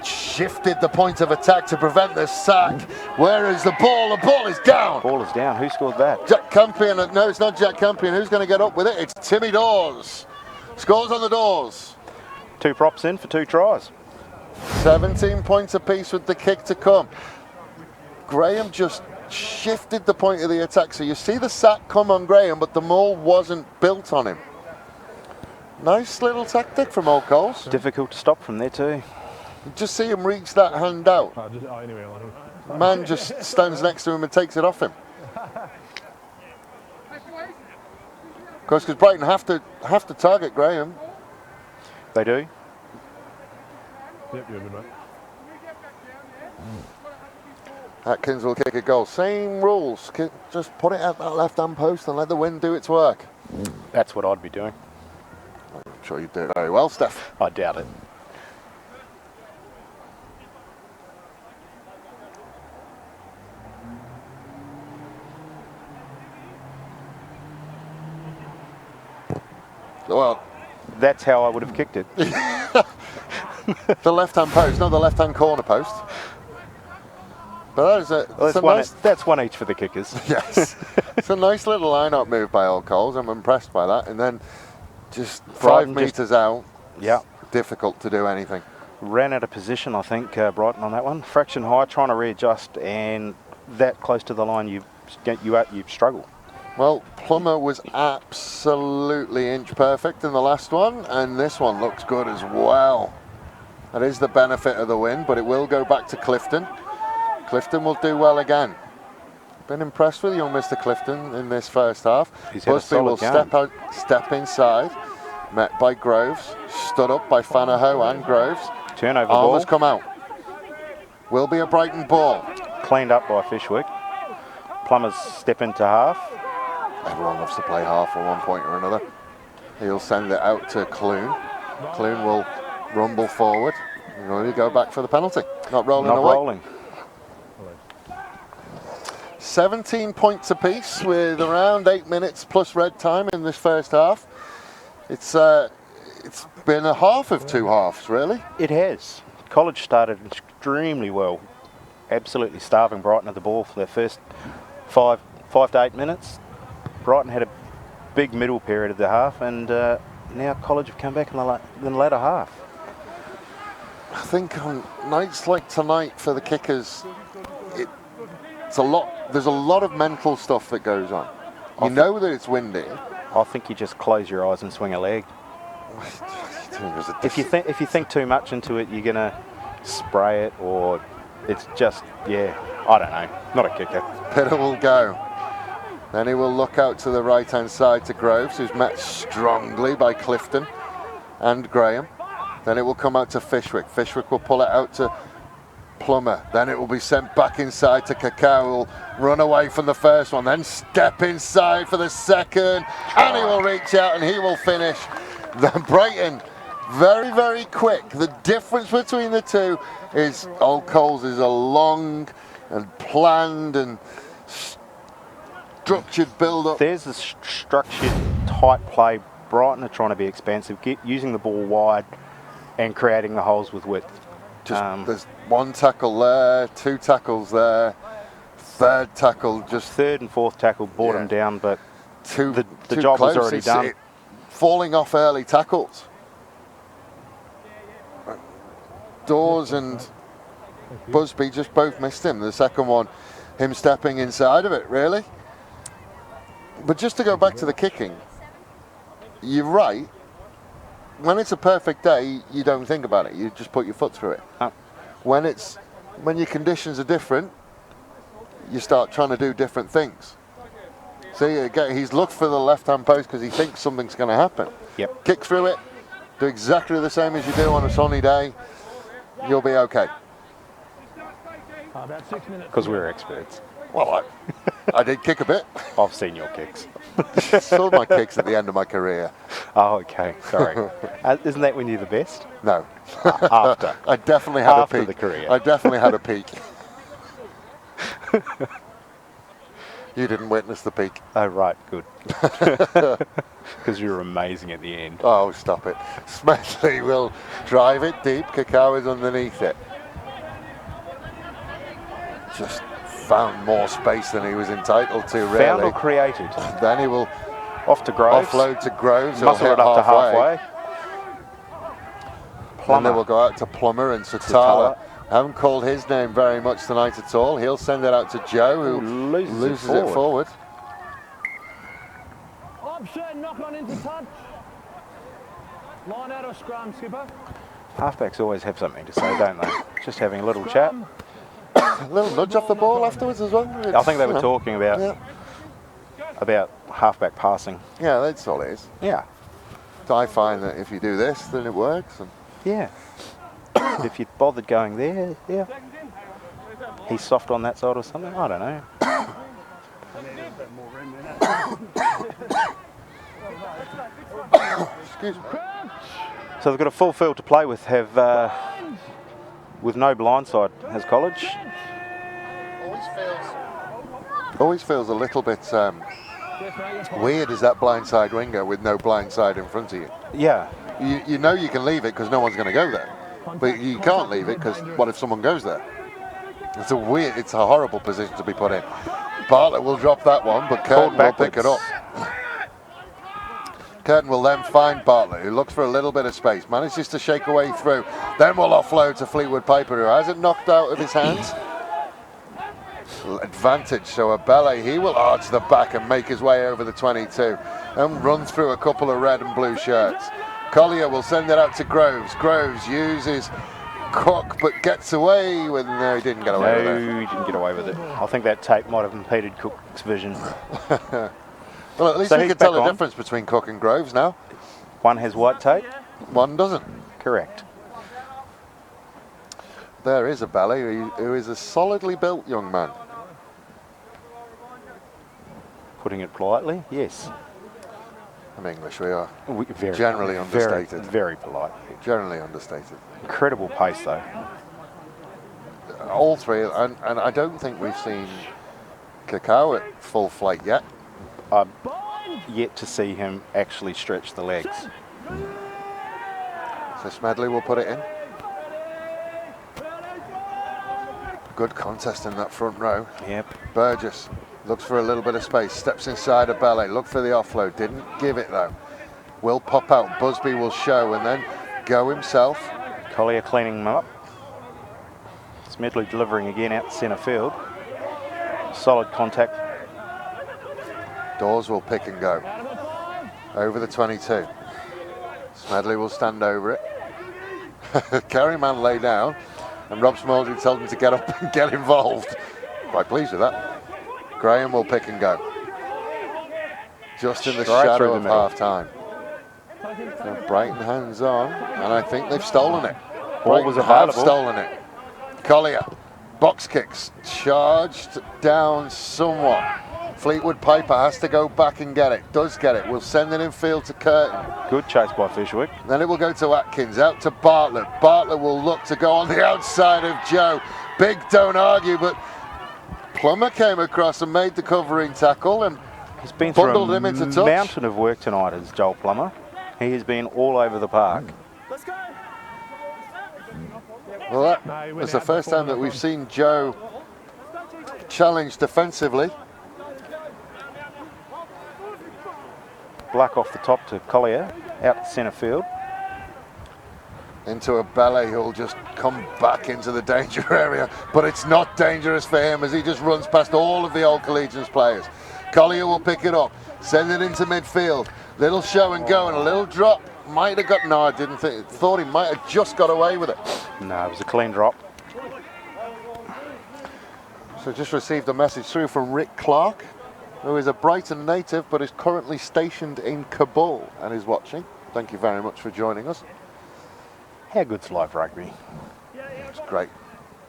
shifted the point of attack to prevent the sack. Where is the ball? The ball is down. Ball is down. Who scored that? Jack Campion. No, it's not Jack Campion. Who's going to get up with it? It's Timmy Dawes. Scores on the Dawes. 2 props in for 2 tries. 17 points apiece with the kick to come. Graham just shifted the point of the attack. So you see the sack come on Graham, but the maul wasn't built on him. Nice little tactic from Old Coles. Difficult to stop from there too. Just see him reach that hand out. Anyway, Man just stands next to him and takes it off him. Of course, because Brighton have to target Graham. They do. Yep, you're good, mate. Atkins will kick a goal. Same rules. Just put it at that left-hand post and let the wind do its work. That's what I'd be doing. I'm sure you do it very well, Steph. I doubt it. Well, That's how I would have kicked it. the left-hand post, not the left-hand corner post. But That's one each for the kickers. Yes. It's a nice little line-up move by Old Coles. I'm impressed by that. And then just 5 Brighton metres out, Yeah. difficult to do anything. Ran out of position, I think, Brighton on that one. Fraction high, trying to readjust, and that close to the line, you struggle. Well, Plummer was absolutely inch perfect in the last one, and this one looks good as well. That is the benefit of the win, but it will go back to Clifton. Clifton will do well again. Been impressed with young Mr. Clifton in this first half. Busby will step inside, met by Groves, stood up by Fanaho and Groves. Turnover Arm ball. has come out. Will be a Brighton ball. Cleaned up by Fishwick. Plumbers step into half. Everyone loves to play half at one point or another. He'll send it out to Clune. Clune will rumble forward. And really go back for the penalty. Not rolling Not away. rolling. 17 points apiece with around 8 minutes plus red time in this first half. It's been a half of two halves, really. It has. College started extremely well. Absolutely starving Brighton at the ball for their first 5 to 8 minutes. Brighton had a big middle period of the half, and now College have come back in the latter half. I think on nights like tonight for the kickers, it's a lot. There's a lot of mental stuff that goes on. You know that it's windy. I think you just close your eyes and swing a leg. If you think too much into it, you're gonna spray it, or it's just I don't know. Not a kicker. Pitter will go. Then he will look out to the right-hand side to Groves, who's met strongly by Clifton and Graham. Then it will come out to Fishwick. Fishwick will pull it out to Plummer. Then it will be sent back inside to Kakao, who will run away from the first one. Then step inside for the second. And he will reach out and he will finish. Then Brighton, very, very quick. The difference between the two is Old Coles is a long and planned and structured build-up. There's a structured, tight play. Brighton are trying to be expansive, using the ball wide and creating the holes with width. There's one tackle there, 2 tackles there, third tackle just... Third and fourth tackle brought them down, but the too job close. was already done. Falling off early tackles. Dawes and Busby just both missed him. The second one, him stepping inside of it, really. But just to go back to the kicking, you're right. When it's a perfect day, you don't think about it. You just put your foot through it. When your conditions are different, you start trying to do different things. See, again, he's looked for the left-hand post because he thinks something's going to happen. Yep. Kick through it, do exactly the same as you do on a sunny day. You'll be okay. About 6 minutes. Because we're experts. Well, I did kick a bit. I've seen your kicks. Saw my kicks at the end of my career. Oh, okay. Sorry. Isn't that when you're the best? No. After. I definitely had After a peak. the career. I definitely had a peak. You didn't witness the peak. Oh, right. Good. Because you were amazing at the end. Oh, stop it. Smedley will drive it deep. Kakao is underneath it. Just found more space than he was entitled to, really. Found or created? Then he will off to Groves. Offload to Groves. Muscle it up to halfway. Then they will go out to Plummer and Satala. Haven't called his name very much tonight at all. He'll send it out to Joe, who loses it forward. Option, knock on into touch. Line out of scrum, skipper. Halfbacks always have something to say, don't they? Just having a little chat. A little nudge off the ball afterwards as well. I think they were talking about halfback passing. Yeah, that's all it is. Yeah. So I find that if you do this, then it works. And yeah. If you bothered going there, yeah. He's soft on that side or something. I don't know. Excuse me. So they've got a full field to play with. With no blindside, has College. Always feels a little bit weird as that blindside winger with no blindside in front of you. Yeah. You know you can leave it because no one's going to go there, but you can't leave it because what if someone goes there? It's a horrible position to be put in. Bartlett will drop that one, but Curtin will pick it up. Curtin will then find Bartlett, who looks for a little bit of space, manages to shake away through, then will offload to Fleetwood Piper, who has it knocked out of his hands. advantage. So Abele, he will arch the back and make his way over the 22 and run through a couple of red and blue shirts. Collier will send it out to Groves. Groves uses Cook but gets away with, no, he didn't get away with it. No, he didn't get away with it. I think that tape might have impeded Cook's vision. Well, at least So we he's can tell back the on. difference between Cook and Groves now. One has white tape. One doesn't. Correct. There is Abele, who is a solidly built young man. Putting it politely, yes. I'm English, we are. Very, Generally understated. Very polite. Generally understated. Incredible pace though. All three, and I don't think we've seen Cacao at full flight yet. I'm yet to see him actually stretch the legs. So Smedley will put it in. Good contest in that front row. Yep. Burgess looks for a little bit of space, steps inside of Ballet, look for the offload, didn't give it though. Will pop out, Busby will show and then go himself. Collier cleaning him up. Smedley delivering again out centre field. Solid contact. Dawes will pick and go. Over the 22. Smedley will stand over it. Carryman lay down and Rob Smaldry told him to get up and get involved. Quite pleased with that. Graham will pick and go. Just in the Straight shadow through the of middle. half time. So Brighton hands on, and I think they've stolen it. Ball was Brighton have available. stolen it. Collier, box kicks, charged down somewhat. Fleetwood Piper has to go back and get it. Does get it. Will send it in field to Curtin. Good chase by Fishwick. Then it will go to Atkins, out to Bartlett. Bartlett will look to go on the outside of Joe. Big don't argue, but Plummer came across and made the covering tackle and He's been through bundled a him into touch. mountain of work tonight as Joel Plummer. He has been all over the park. Well, that was the first time that we've seen Joe challenged defensively. Black off the top to Collier, out to centre field. Into a ballet, who'll just come back into the danger area, but it's not dangerous for him as he just runs past all of the old Collegians players. Collier will pick it up, send it into midfield. Little show and go and a little drop. Might have got, no, I didn't think, thought he might have just got away with it. No, it was a clean drop. So just received a message through from Rick Clark, who is a Brighton native but is currently stationed in Kabul and is watching. Thank you very much for joining us. How good's live rugby? It's great.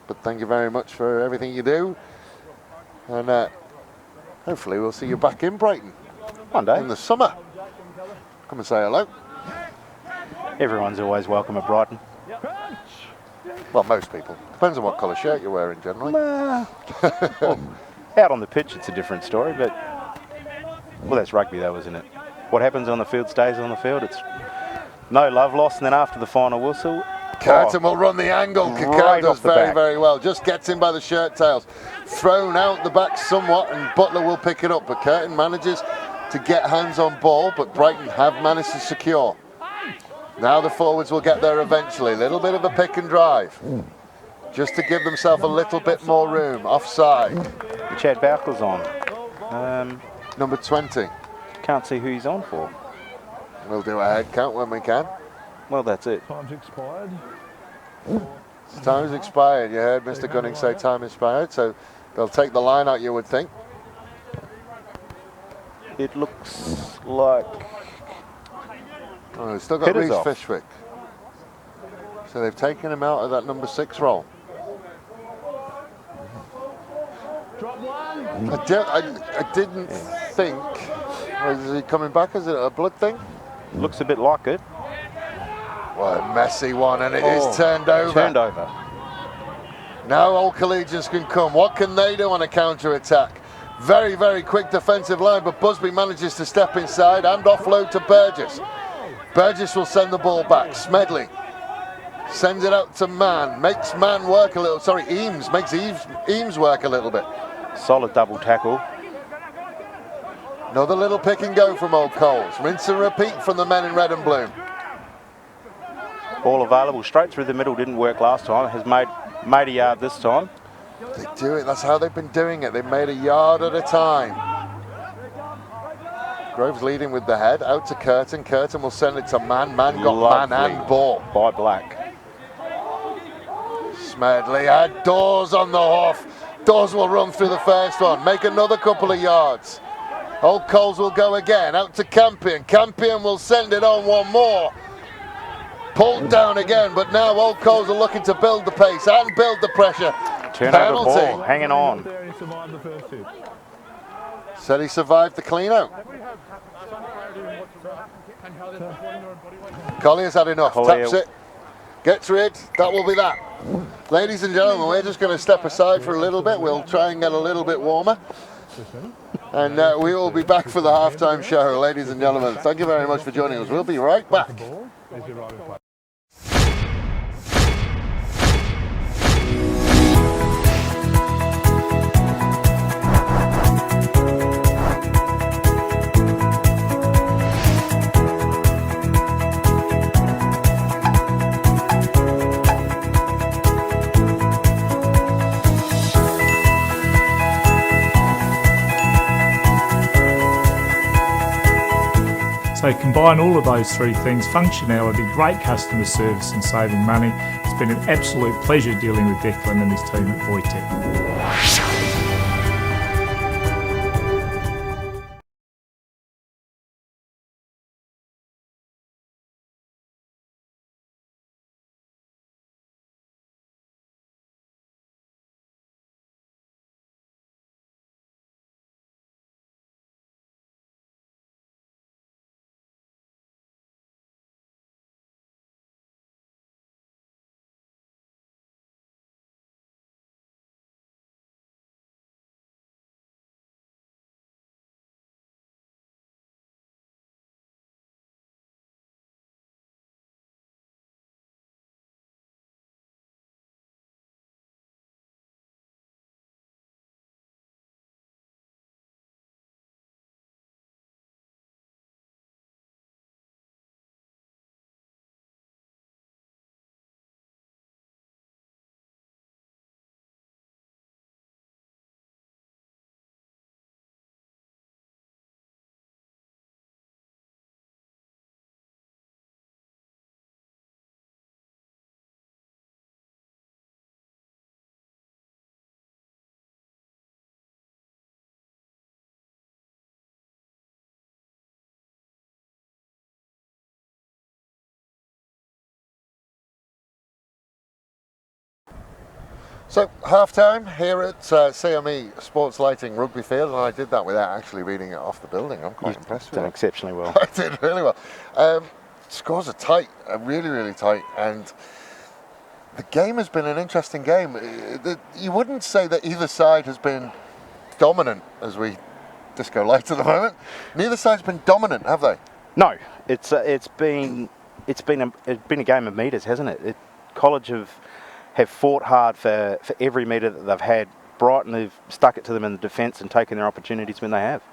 But thank you very much for everything you do. And hopefully we'll see you back in Brighton One day. in the summer. Come and say hello. Everyone's always welcome at Brighton. Well, most people. Depends on what colour shirt you're wearing generally. Well, out on the pitch it's a different story, but well, that's rugby though, isn't it? What happens on the field stays on the field. It's no love lost, and then after the final whistle, Curtin will run the angle. Right Cacao does off the very, back. very well. Just gets him by the shirt tails. Thrown out the back somewhat, and Butler will pick it up. But Curtin manages to get hands on ball, but Brighton have managed to secure. Now the forwards will get there eventually. Little bit of a pick and drive. Just to give themselves a little bit more room. Offside. Chad Bauchel's on. Number 20. Can't see who he's on for. We'll do a head count when we can. Well, that's it. Time's expired. Time's expired. You heard Mr. Gunning say time expired, so they'll take the line out, you would think. It looks like Oh, they've still got Hitter's Reece off. Fishwick. So they've taken him out of that number 6 role. Drop one. I didn't think. Is he coming back? Is it a blood thing? looks a bit like it. Well, a messy one, and it is turned over. Turned over. Now all Collegians can come. What can they do on a counter-attack? Very, very quick defensive line, but Busby manages to step inside and offload to Burgess. Burgess will send the ball back. Smedley sends it out to Mann, makes Mann work a little. Sorry, Eames makes Eames work a little bit. Solid double tackle. Another little pick and go from Old Coles. Rinse and repeat from the men in red and blue. Ball available straight through the middle. Didn't work last time. Has made a yard this time. They do it. That's how they've been doing it. They've made a yard at a time. Groves leading with the head. Out to Curtin. Curtin will send it to Man. Man got man and ball. By Black. Smedley had Dawes on the hoof. Dawes will run through the first one. Make another couple of yards. Old Coles will go again. Out to Campion. Campion will send it on one more. Pulled down again, but now Old Coles are looking to build the pace and build the pressure. Turnover ball, hanging on. Said he survived the clean out. Collier's had enough. Collier. Taps it. Gets rid. That will be that. Ladies and gentlemen, we're just going to step aside for a little bit. We'll try and get a little bit warmer. And we will be back for the halftime show. Ladies and gentlemen, thank you very much for joining us. We'll be right back. So combine all of those three things: functionality, great customer service and saving money. It's been an absolute pleasure dealing with Declan and his team at Voitech. So, half-time here at CME Sports Lighting Rugby Field, and I did that without actually reading it off the building. I'm quite impressed with Done it. exceptionally well. I did really well. Scores are tight, really, really tight, and the game has been an interesting game. You wouldn't say that either side has been dominant as we disco light at the moment. Neither side's been dominant, have they? No, it's been a game of metres, hasn't it? College have fought hard for every metre that they've had. Brighton have stuck it to them in the defence and taken their opportunities when they have.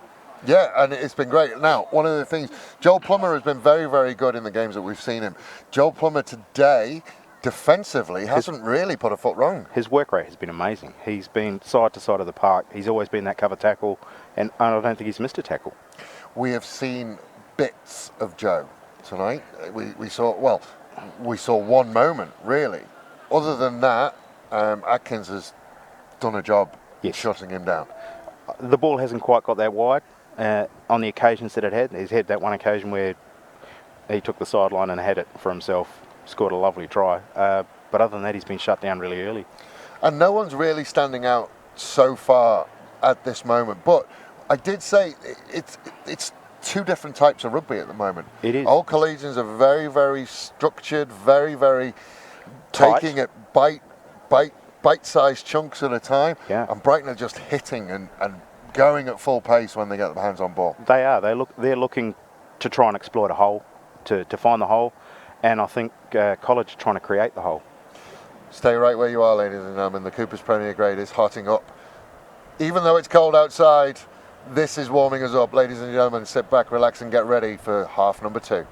Yeah, and it's been great. Now, one of the things, Joel Plummer has been very, very good in the games that we've seen him. Joel Plummer today, defensively, hasn't really put a foot wrong. His work rate has been amazing. He's been side to side of the park. He's always been that cover tackle, and I don't think he's missed a tackle. We have seen bits of Joe tonight. We saw one moment, really. Other than that, Atkins has done a job shutting him down. The ball hasn't quite got that wide on the occasions that it had. He's had that one occasion where he took the sideline and had it for himself, scored a lovely try. But other than that, he's been shut down really early. And no one's really standing out so far at this moment. But I did say it's two different types of rugby at the moment. It is. Old Collegians are very, very structured, very, very tight. Taking it bite-sized chunks at a time. Yeah. And Brighton are just hitting and going at full pace when they get their hands on ball. They are. They're looking to try and exploit a hole, to find the hole. And I think College are trying to create the hole. Stay right where you are, ladies and gentlemen. The Cooper's Premier Grade is hotting up. Even though it's cold outside, this is warming us up. Ladies and gentlemen, sit back, relax and get ready for half number 2.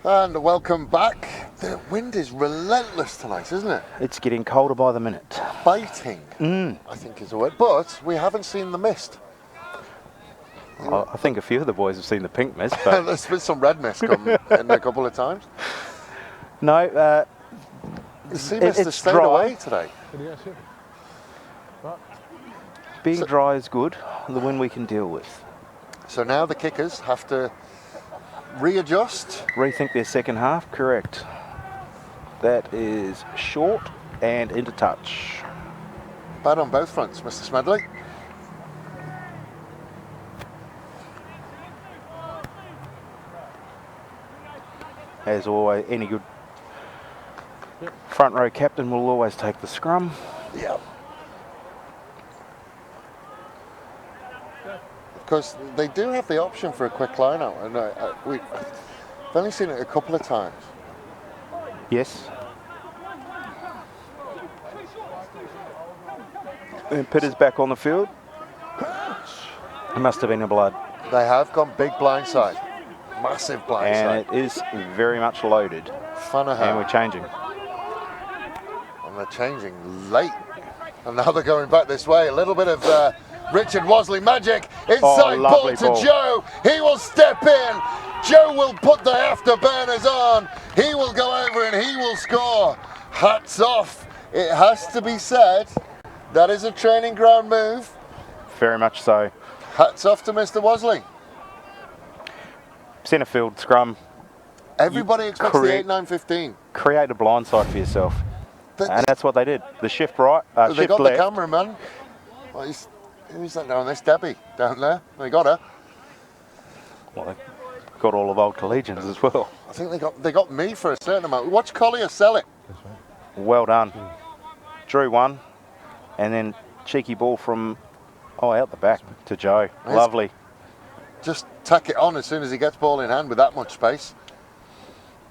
And welcome back. The wind is relentless tonight, isn't it? It's getting colder by the minute. Biting, I think is the word. But we haven't seen the mist. I think a few of the boys have seen the pink mist, but There's been some red mist come in a couple of times. no, The sea mist has it's stayed dry. away today. being dry is good. The wind we can deal with. So now the kickers have to readjust. Rethink their second half, correct. That is short and into touch. Bad on both fronts, Mr. Smedley. As always, any good front row captain will always take the scrum. Yeah. Because they do have the option for a quick line out, and we've only seen it a couple of times. Yes. And Pitter's back on the field. It must have been a blood. They have gone big blindside, massive blindside. And it is very much loaded. Fanahan. And we're changing. And they're changing late. And now they're going back this way. A little bit of Richard Wasley magic. Inside ball lovely to ball. Joe. He will step in. Joe will put the afterburners on. He will go over and he will score. Hats off. It has to be said. That is a training ground move. Very much so. Hats off to Mr. Wasley. Centre field scrum. Everybody expects the create- 8-9-15. Create a blindside for yourself. But And that's what they did. The shift right, they shift got left. the cameraman. Well, who's that down there? It's Debbie down there. They got her. Well, they got all of old Collegians as well. I think they got me for a certain amount. Watch Collier sell it. Well done. Drew one. And then cheeky ball from, out the back to Joe. Nice. Lovely. Just tack it on as soon as he gets ball in hand with that much space.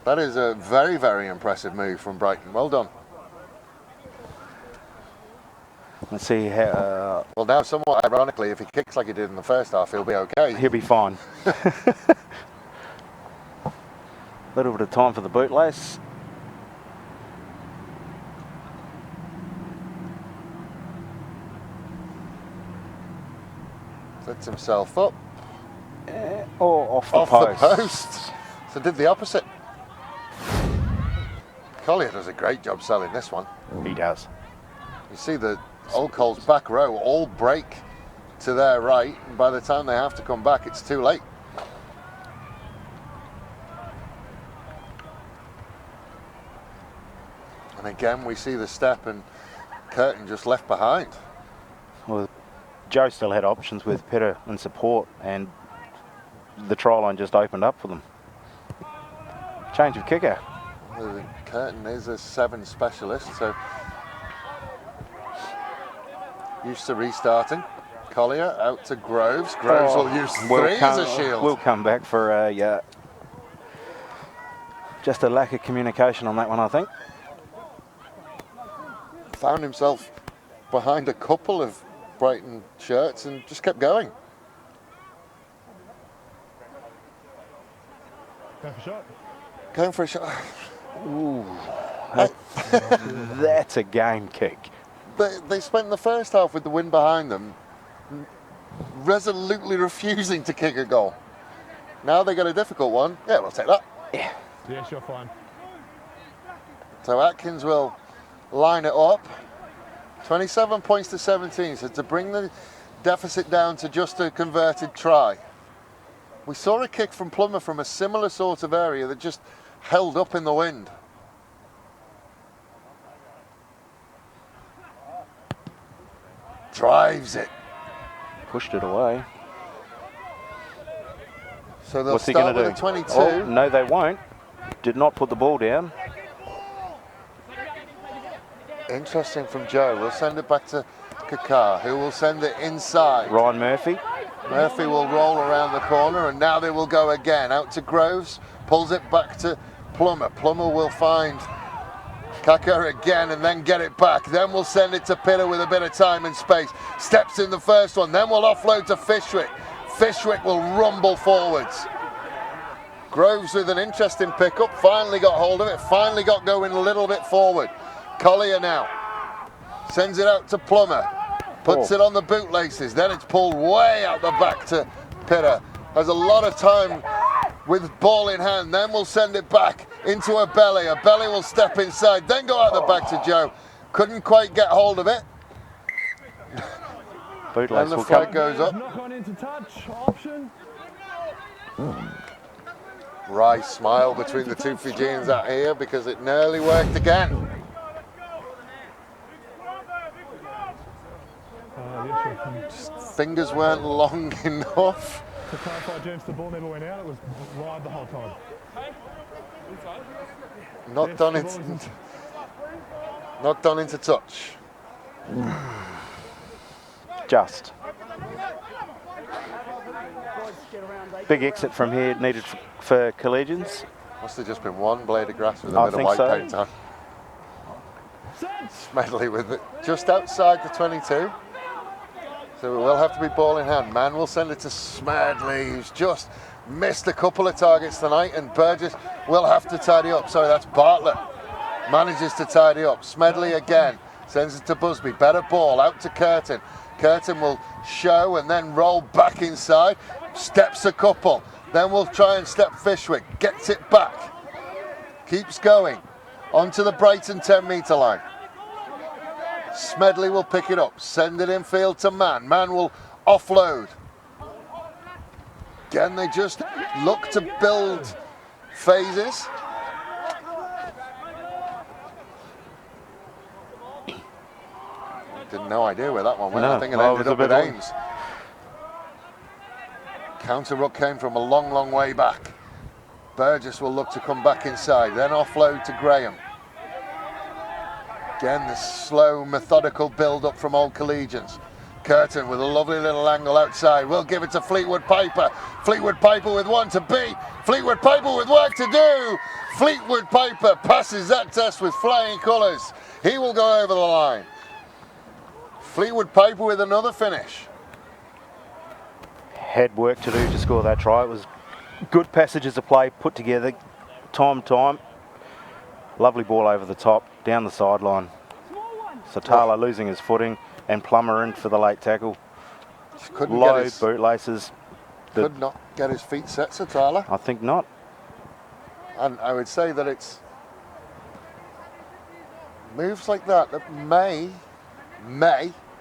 That is a very, very impressive move from Brighton. Well done. Let's see how Well, now, somewhat ironically, if he kicks like he did in the first half, he'll be okay. he'll be fine. Little bit of time for the bootlace. Sets himself up. Off the Off post. the post. So did the opposite. Collier does a great job selling this one. He does. You see the Old Coal's back row all break to their right, and by the time they have to come back, it's too late. And again, we see the step and Curtin just left behind. Well, Joe still had options with Pitter and support, and the try line just opened up for them. Change of kicker. Curtin is a 7 specialist, so used to restarting. Collier out to Groves. Groves will use 3 as a shield. We'll come back for just a lack of communication on that one, I think. Found himself behind a couple of Brighton shirts and just kept going. Go for a shot. Going for a shot. Ooh, that's a game kick. They spent the first half with the wind behind them, resolutely refusing to kick a goal. Now they got a difficult one. Yeah, we'll take that. Yes, you're fine. So Atkins will line it up. 27 points to 17, so to bring the deficit down to just a converted try. We saw a kick from Plummer from a similar sort of area that just held up in the wind. Drives it. Pushed it away. So they'll What's he start going with to do? a 22. Oh, no, they won't. Did not put the ball down. Interesting from Joe. We'll send it back to Kakar, who will send it inside. Ryan Murphy. Murphy will roll around the corner, and now they will go again. Out to Groves, pulls it back to Plummer. Plummer will find Kakar again and then get it back. Then we'll send it to Pitter with a bit of time and space. Steps in the first one, then we'll offload to Fishwick. Fishwick will rumble forwards. Groves with an interesting pickup, finally got hold of it, finally got going a little bit forward. Collier now sends it out to Plummer, puts it on the bootlaces, then it's pulled way out the back to Pitter. Has a lot of time with ball in hand, then we'll send it back into a belly will step inside, then go out the back to Joe. Couldn't quite get hold of it. Bootlace And the will flag come. goes up. Knock on into touch. Option. Wry smile between the two Fijians out here because it nearly worked again. Just fingers weren't long enough. To clarify, James, the ball never went out. It was wide the whole time. Not done into touch. Just. Big exit from here needed for Collegians. Must have just been one blade of grass with a I bit of think white so. paint on. Smedley with it just outside the 22. So it will have to be ball in hand. Mann will send it to Smedley, who's just missed a couple of targets tonight, and Burgess will have to tidy up. Sorry, that's Bartlett. Manages to tidy up. Smedley again sends it to Busby. Better ball out to Curtin. Curtin will show and then roll back inside. Steps a couple. Then we'll try and step Fishwick. Gets it back. Keeps going. Onto the Brighton 10-metre line. Smedley will pick it up. Send it infield to Mann. Mann will offload. Again, they just look to build phases. Didn't no idea where that one went. No, I think it well, ended it up was with a bit Ames. Counter ruck came from a long, long way back. Burgess will look to come back inside, then offload to Graham. Again, the slow, methodical build-up from old Collegians. Curtin with a lovely little angle outside. We'll give it to Fleetwood Piper. Fleetwood Piper with one to beat. Fleetwood Piper with work to do. Fleetwood Piper passes that test with flying colours. He will go over the line. Fleetwood Piper with another finish. Had work to do to score that try. It was good passages of play put together, time. Lovely ball over the top, down the sideline. Satala losing his footing and Plummer in for the late tackle. Just couldn't Low get his, bootlaces. could not get his feet set, Satala. I think not. And I would say that it's moves like that that may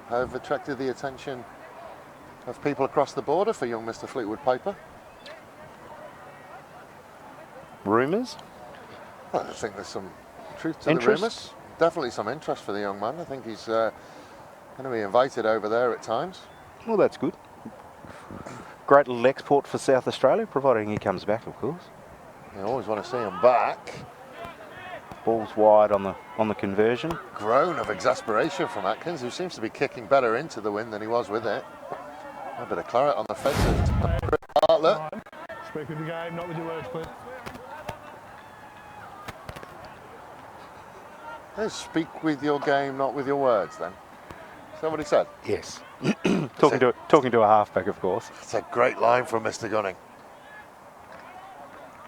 have attracted the attention of people across the border for young Mr. Fleetwood Piper. Rumours? Well, I think there's some truth to Interest? the rumours. Definitely some interest for the young man. I think he's going to be invited over there at times. Well, that's good. Great little export for South Australia, providing he comes back, of course. You always want to see him back. Ball's wide on the conversion. Groan of exasperation from Atkins, who seems to be kicking better into the wind than he was with it. A bit of claret on the fence of Bartlett. Speak with the game, not with your words, please. Hey, speak with your game, not with your words, then. Is that what he said? Yes. talking to a halfback, of course. It's a great line from Mr. Gunning.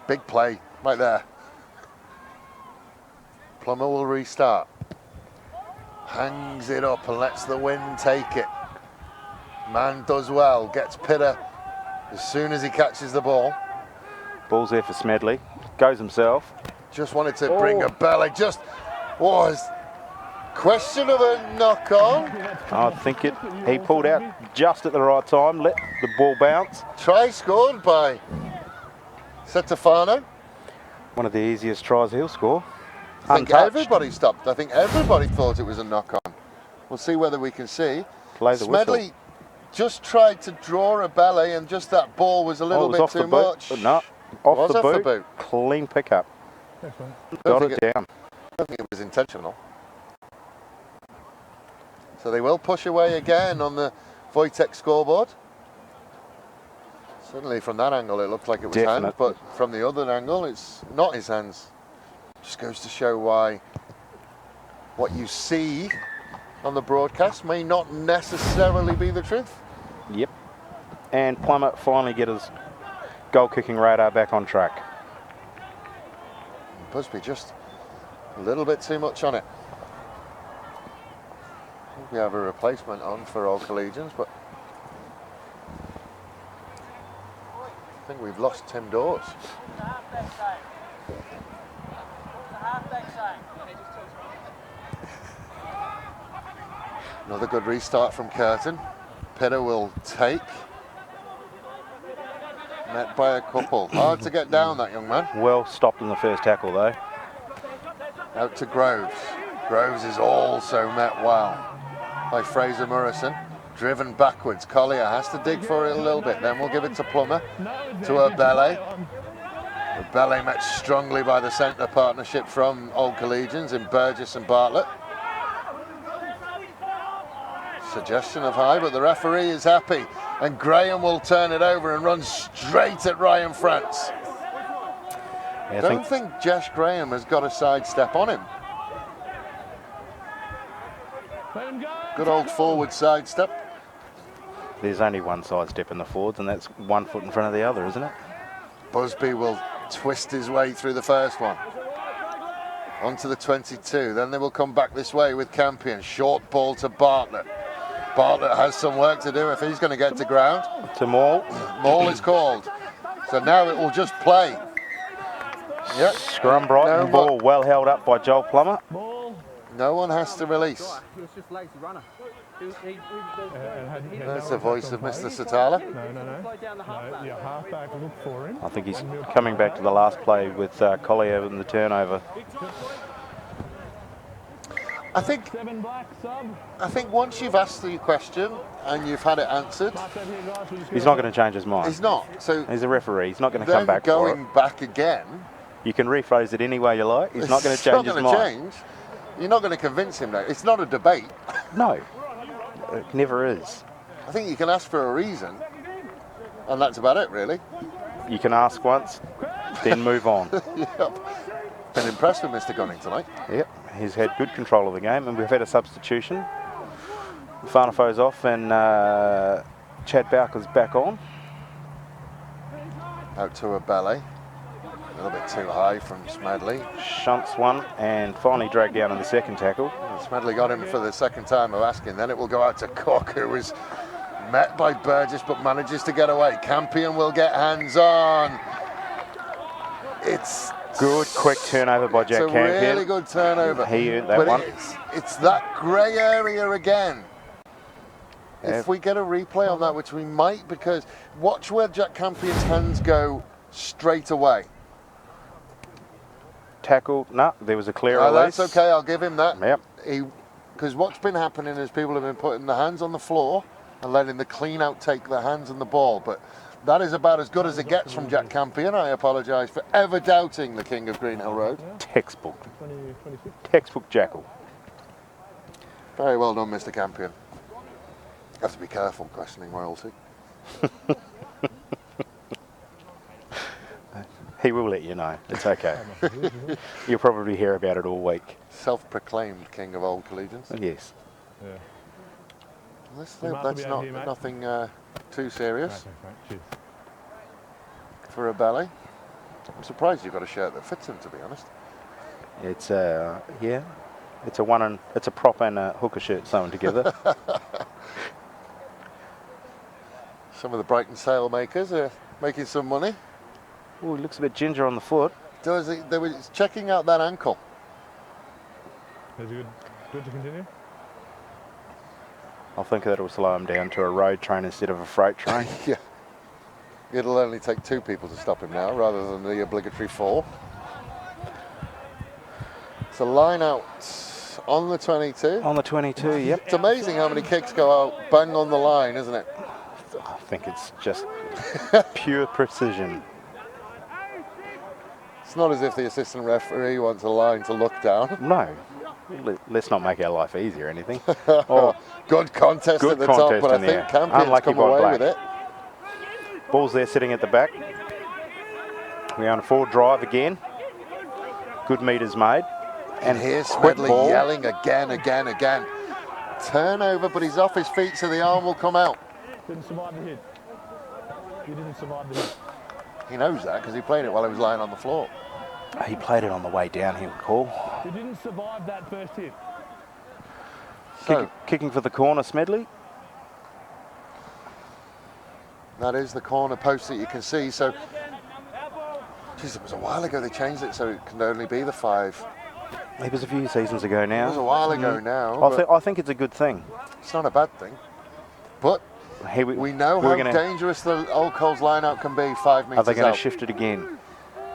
Big play, right there. Plummer will restart. Hangs it up and lets the wind take it. Man does well, gets Pitter as soon as he catches the ball. Ball's there for Smedley. Goes himself. Just wanted to bring a belly, just was question of a knock on. I think he pulled out just at the right time, let the ball bounce. Try scored by Setafano. One of the easiest tries he'll score. I think Untouched. everybody stopped. I think everybody thought it was a knock on. We'll see whether we can see. Play the whistle. Smedley just tried to draw a belly and just that ball was a little it was bit off too the boot, much. but no, Was off the off the boot. boot. Clean pickup. Thanks, mate. Got think it down. I don't think it was intentional. So they will push away again on the Wojtek scoreboard. Certainly from that angle it looked like it was hand, Definite. but from the other angle it's not his hands. Just goes to show why what you see on the broadcast may not necessarily be the truth. Yep. And Plummer finally get his goal kicking radar back on track. Busby just a little bit too much on it. I think we have a replacement on for Old Collegians, but I think we've lost Tim Dawes. Another good restart from Curtin. Pitter will take. Met by a couple. Hard to get down, that young man. Well stopped in the first tackle, though. Out to Groves. Groves is also met well by Fraser Morrison. Driven backwards. Collier has to dig for it a little bit. Then we'll give it to Plummer. To Urbele. Urbele met strongly by the centre partnership from Old Collegians in Burgess and Bartlett. Suggestion of high, but the referee is happy. And Graham will turn it over and run straight at Ryan France. Yeah, Don't think Josh Graham has got a sidestep on him. Good old forward sidestep. There's only one sidestep in the forwards, and that's 1 foot in front of the other, isn't it? Busby will twist his way through the first one. Onto the 22. Then they will come back this way with Campion. Short ball to Bartlett. Bartlett has some work to do if he's going to get to ground. To Maul. Maul is called. So now it will just play. Yep. Scrum Brighton, ball well held up by Joel Plummer. No one has to release. He was just lazy runner. That's the voice of Mr. Satala. No, your halfback looked for him. I think he's coming back to the last play with Collier in the turnover. I think once you've asked the question and you've had it answered, He's not going to change his mind. he's not. So He's a referee. He's not going to then come back for it. going back again, You can rephrase it any way you like. He's not going to it's change not his gonna mind. change. You're not going to convince him now. It's not a debate. No, it never is. I think you can ask for a reason, and that's about it, really. You can ask once, then move on. Yep. Been impressed with Mr. Gunning tonight. Yep, he's had good control of the game, and we've had a substitution. Farnafo's off, and Chad Bowker's back on. Out to a ballet. A little bit too high from Smedley. Shunts one, and finally dragged down in the second tackle. Smedley got him for the second time of asking. Then it will go out to Cook, who was met by Burgess but manages to get away. Campion will get hands on. It's Good, quick turnover by Jack Campion. It's a really good turnover. He earned that but one. It's that grey area again. Yeah. If we get a replay on that, which we might, because watch where Jack Campion's hands go straight away. Tackle, no, there was a clear release. That's okay, I'll give him that. Yep. Because what's been happening is people have been putting the hands on the floor and letting the clean out take the hands and the ball. But that is about as good as it gets from Jack Campion. I apologise for ever doubting the King of Greenhill Road. Textbook. Textbook Jackal. Very well done, Mr. Campion. Have to be careful questioning royalty. He will let you know. It's okay. You'll probably hear about it all week. Self-proclaimed King of Old Collegians. Yes. Yeah. That's not nothing too serious Cheers. for a ballet. I'm surprised you've got a shirt that fits him, to be honest. It's yeah. It's a prop and a hooker shirt sewn together. Some of the Brighton sailmakers are making some money. Oh, he looks a bit ginger on the foot. They were checking out that ankle. Is it good to continue? I think that'll slow him down to a road train instead of a freight train. Yeah. It'll only take 2 people to stop him now, rather than the obligatory 4. It's a line out on the 22. On the 22, yep. It's amazing how many kicks go out bang on the line, isn't it? I think it's just pure precision. It's not as if the assistant referee wants a line to look down. No. Let's not make our life easy or anything. Oh, good contest good at the contest top, but I in think there. Campion's Unlucky come by away Black. with it. Ball's there sitting at the back. We're on a forward drive again. Good meters made. And here's quick Smedley ball. yelling again. Turnover, but he's off his feet, so the arm will come out. Didn't survive the hit. He didn't survive the hit. He knows that because he played it while he was lying on the floor. He played it on the way down, he'll recall. He didn't survive that first hit. So, Kicking for the corner, Smedley. that is the corner post that you can see. So, geez, it was a while ago they changed it so it can only be the 5. It was a few seasons ago now. It was a while ago now. I think it's a good thing. It's not a bad thing. But Here we know how dangerous the Old Coles line-out can be 5 metres out. Are they going to shift it again?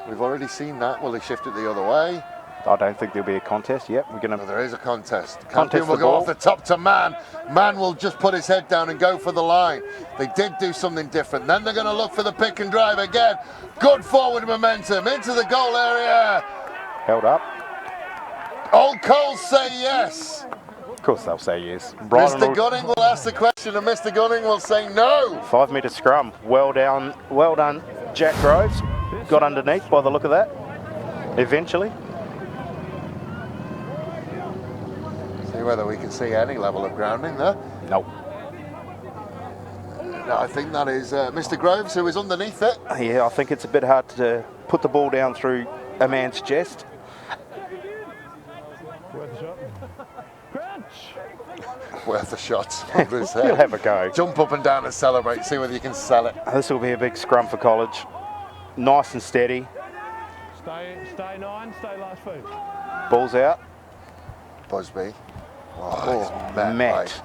We've already seen that. Will they shift it the other way? I don't think there'll be a contest. Yep, we're going No, to. there is a contest. Contest Campion will the go ball. off the top to Man. Man will just put his head down and go for the line. They did do something different. Then they're going to look for the pick and drive again. Good forward momentum into the goal area. Held up. Old Coles say yes. Of course they'll say yes. Brighton Mr. Gunning will ask the question and Mr. Gunning will say no. 5 metre scrum. Well done, Jack Groves. Got underneath by the look of that. Eventually. See whether we can see any level of grounding there. Nope. No, I think that is Mr. Groves who is underneath it. Yeah, I think it's a bit hard to put the ball down through a man's chest. Worth a shot. Crouch. Worth a shot. Under his head. He'll have a go. Jump up and down and celebrate. See whether you can sell it. This will be a big scrum for College. Nice and steady. Stay 9, stay last feet. Ball's out. Busby. Oh, he's met. Matt.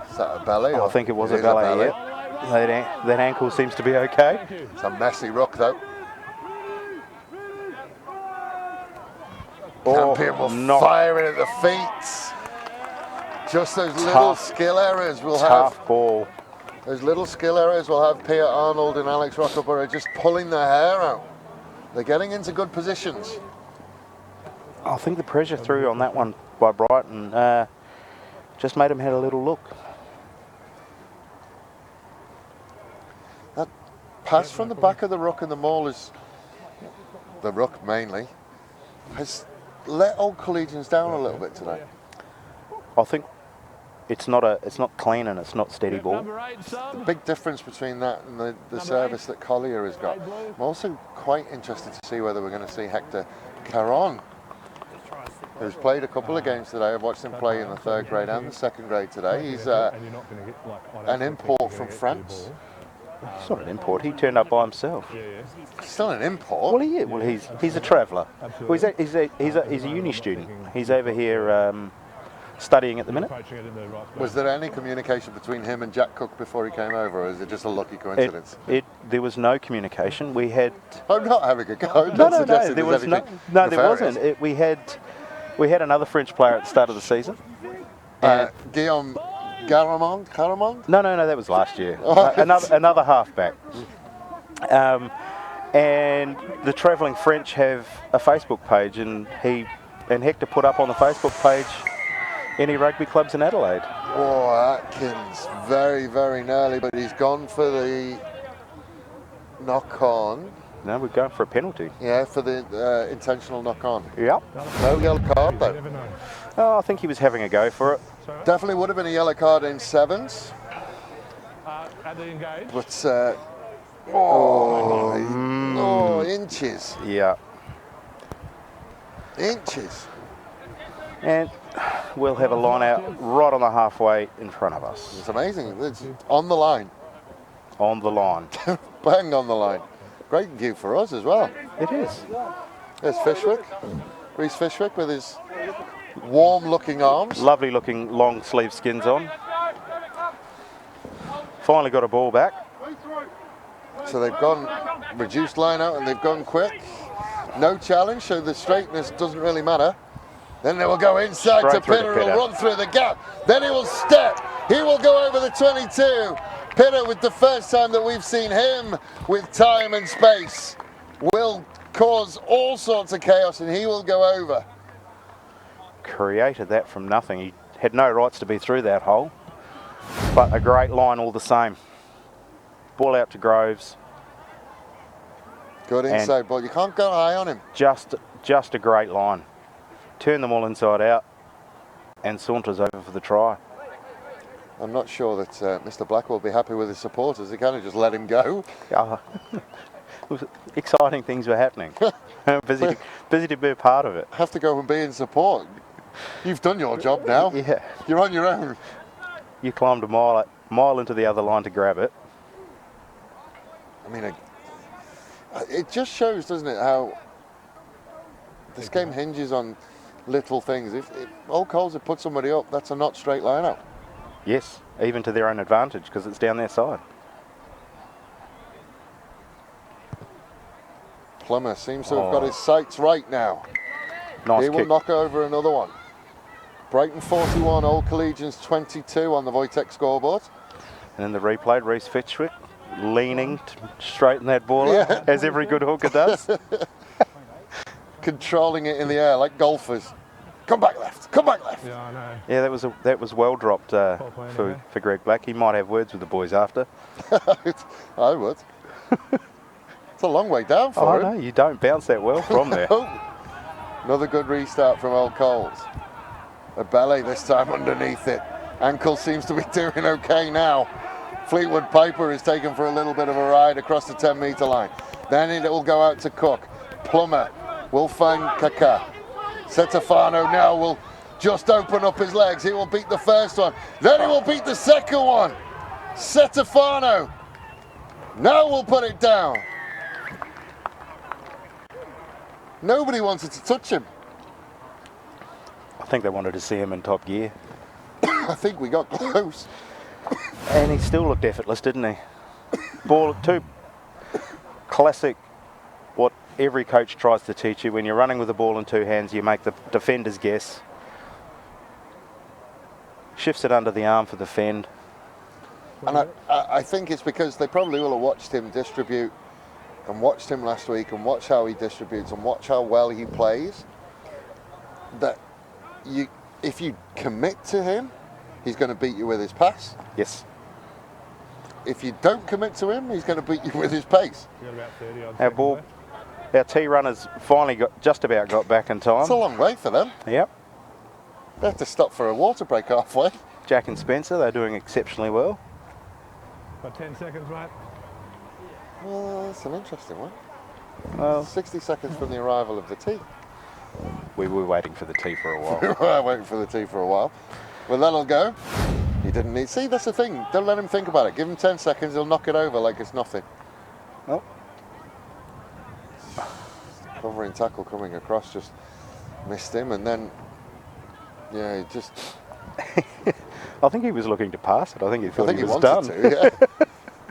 Is that a belly? I think it was a belly, yeah. That ankle seems to be okay. It's a messy ruck though. Oh, Campion will fire it at the feet. Just those little skill errors will have. Tough ball. Those little skill errors will have Pierre Arnold and Alex Rockerborough just pulling their hair out. They're getting into good positions. I think the pressure through on that one by Brighton just made him have a little look. That pass from the back of the ruck and the maul is, the ruck mainly, has let Old Collegians down a little bit today. I think it's not clean and it's not steady ball. Number 8, sub. Big difference between that and the service that Collier has got. I'm also quite interested to see whether we're going to see Hector Caron, who's played a couple of games today. I've watched him play in the 3rd grade and the 2nd grade today. He's an import from France. He's not an import. He turned up by himself. Still an import. Well, he is. Well, he's a traveller. Well, he's a uni student. He's over here studying at the minute. Was there any communication between him and Jack Cook before he came over, or is it just a lucky coincidence? There was no communication. We had. I'm not having a go. No. There was no. No, there wasn't. We had another French player at the start of the season. Guillaume Caramond? No, that was last year. Another halfback. And the travelling French have a Facebook page, and Hector put up on the Facebook page any rugby clubs in Adelaide. Oh, Atkins, very, very nearly, but he's gone for the knock-on. No, we're going for a penalty. Yeah, for the intentional knock-on. Yep. No yellow card, though. Oh, I think he was having a go for it. Definitely would have been a yellow card in 7s. At the engage. But, inches. Yeah. Inches. And we'll have a line out right on the halfway in front of us. It's amazing. It's on the line. On the line. Bang on the line. Great view for us as well. It is. There's Fishwick. Reece Fishwick with his warm-looking arms. Lovely looking long sleeve skins on. Finally got a ball back. So they've gone reduced line out and they've gone quick. No challenge, so the straightness doesn't really matter. Then they will go inside Straight to through to Pitter, Pitter. who'll run through the gap. Then he will step. He will go over the 22. Pitter, with the first time that we've seen him with time and space, will cause all sorts of chaos and he will go over. Created that from nothing. He had no rights to be through that hole. But a great line all the same. Ball out to Groves. Good inside ball. You can't go high on him. Just a great line. Turn them all inside out and saunters over for the try. I'm not sure that Mr. Black will be happy with his supporters. They kind of just let him go. Exciting things were happening. busy to be a part of it. Have to go and be in support. You've done your job now. Yeah. You're on your own. You climbed a mile into the other line to grab it. I mean, it just shows, doesn't it, how this game hinges on little things. If Old Coles had put somebody up, that's a not straight line out. Yes, even to their own advantage because it's down their side. Plummer seems to have got his sights right now. Nice He will kick. knock over another one. Brighton 41, Old Collegians 22 on the Wojtek scoreboard. And then the replay, Reece Fitchwick leaning to straighten that ball up, as every good hooker does. Controlling it in the air like golfers. Come back left, come back left. Yeah, I know. Yeah, that was well dropped for Greg Black. He might have words with the boys after. I would. It's a long way down for him. No, you don't bounce that well from there. Another good restart from Old Coles. A ballet this time underneath it. Ankle seems to be doing okay now. Fleetwood Piper is taken for a little bit of a ride across the 10-metre line. Then it will go out to Cook. Plummer will find Kaka. Setafano now will just open up his legs. He will beat the first one. Then he will beat the second one. Setafano now will put it down. Nobody wanted to touch him. I think they wanted to see him in top gear. I think we got close. And he still looked effortless, didn't he? Ball, two classic, what every coach tries to teach you. When you're running with the ball in two hands, you make the defenders guess. Shifts it under the arm for the fend. And I think it's because they probably will have watched him distribute and watched him last week and watch how he distributes and watch how well he plays, that if you commit to him, he's going to beat you with his pass. Yes. If you don't commit to him, he's going to beat you with his pace. Our T runners finally just about got back in time. It's a long way for them. Yep. They have to stop for a water break halfway. Jack and Spencer, they're doing exceptionally well. Got 10 seconds, mate. Well, that's an interesting one. Well, 60 seconds from the arrival of the tea. we were waiting for the T for a while. We were waiting for the tea for a while. Well, that'll go. He didn't need... See, that's the thing. Don't let him think about it. Give him 10 seconds, he'll knock it over like it's nothing. Oh. Covering tackle coming across, just missed him, and then... Yeah, he just... I think he was looking to pass it. I think he thought he was wanted done. to, yeah.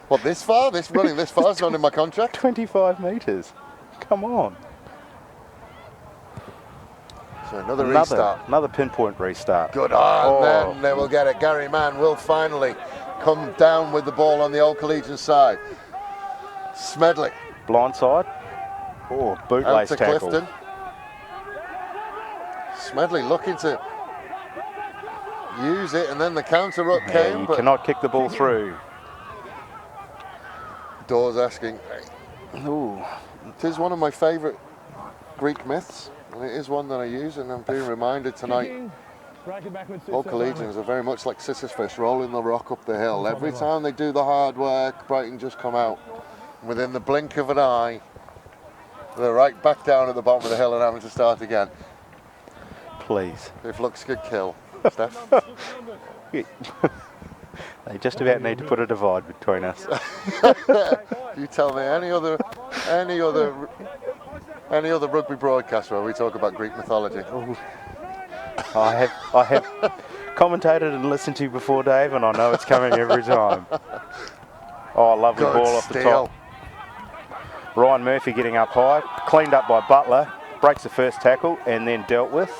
What, this far? Running this far is not in my contract? 25 metres. Come on. So another restart. Another pinpoint restart. Good on, then they will get it. Gary Mann will finally come down with the ball on the Old Collegian side. Smedley. Blindside. Oh, bootlace Out to tackle. Clifton. Smedley looking to use it, and then the counter up came. You but cannot kick the ball through. Dawes asking. Ooh. It is one of my favourite Greek myths, and it is one that I use, and I'm being reminded tonight. Old Collegians are very much like Sisyphus rolling the rock up the hill. Every time they do the hard work, Brighton just come out. Within the blink of an eye, they're right back down at the bottom of the hill and having to start again. Please. If looks could kill, Steph. They just about need to put a divide between us. You tell me any other rugby broadcast where we talk about Greek mythology. Ooh. I have commentated and listened to you before, Dave, and I know it's coming every time. Oh, lovely Good ball off the steal. top. Ryan Murphy getting up high, cleaned up by Butler, breaks the first tackle and then dealt with.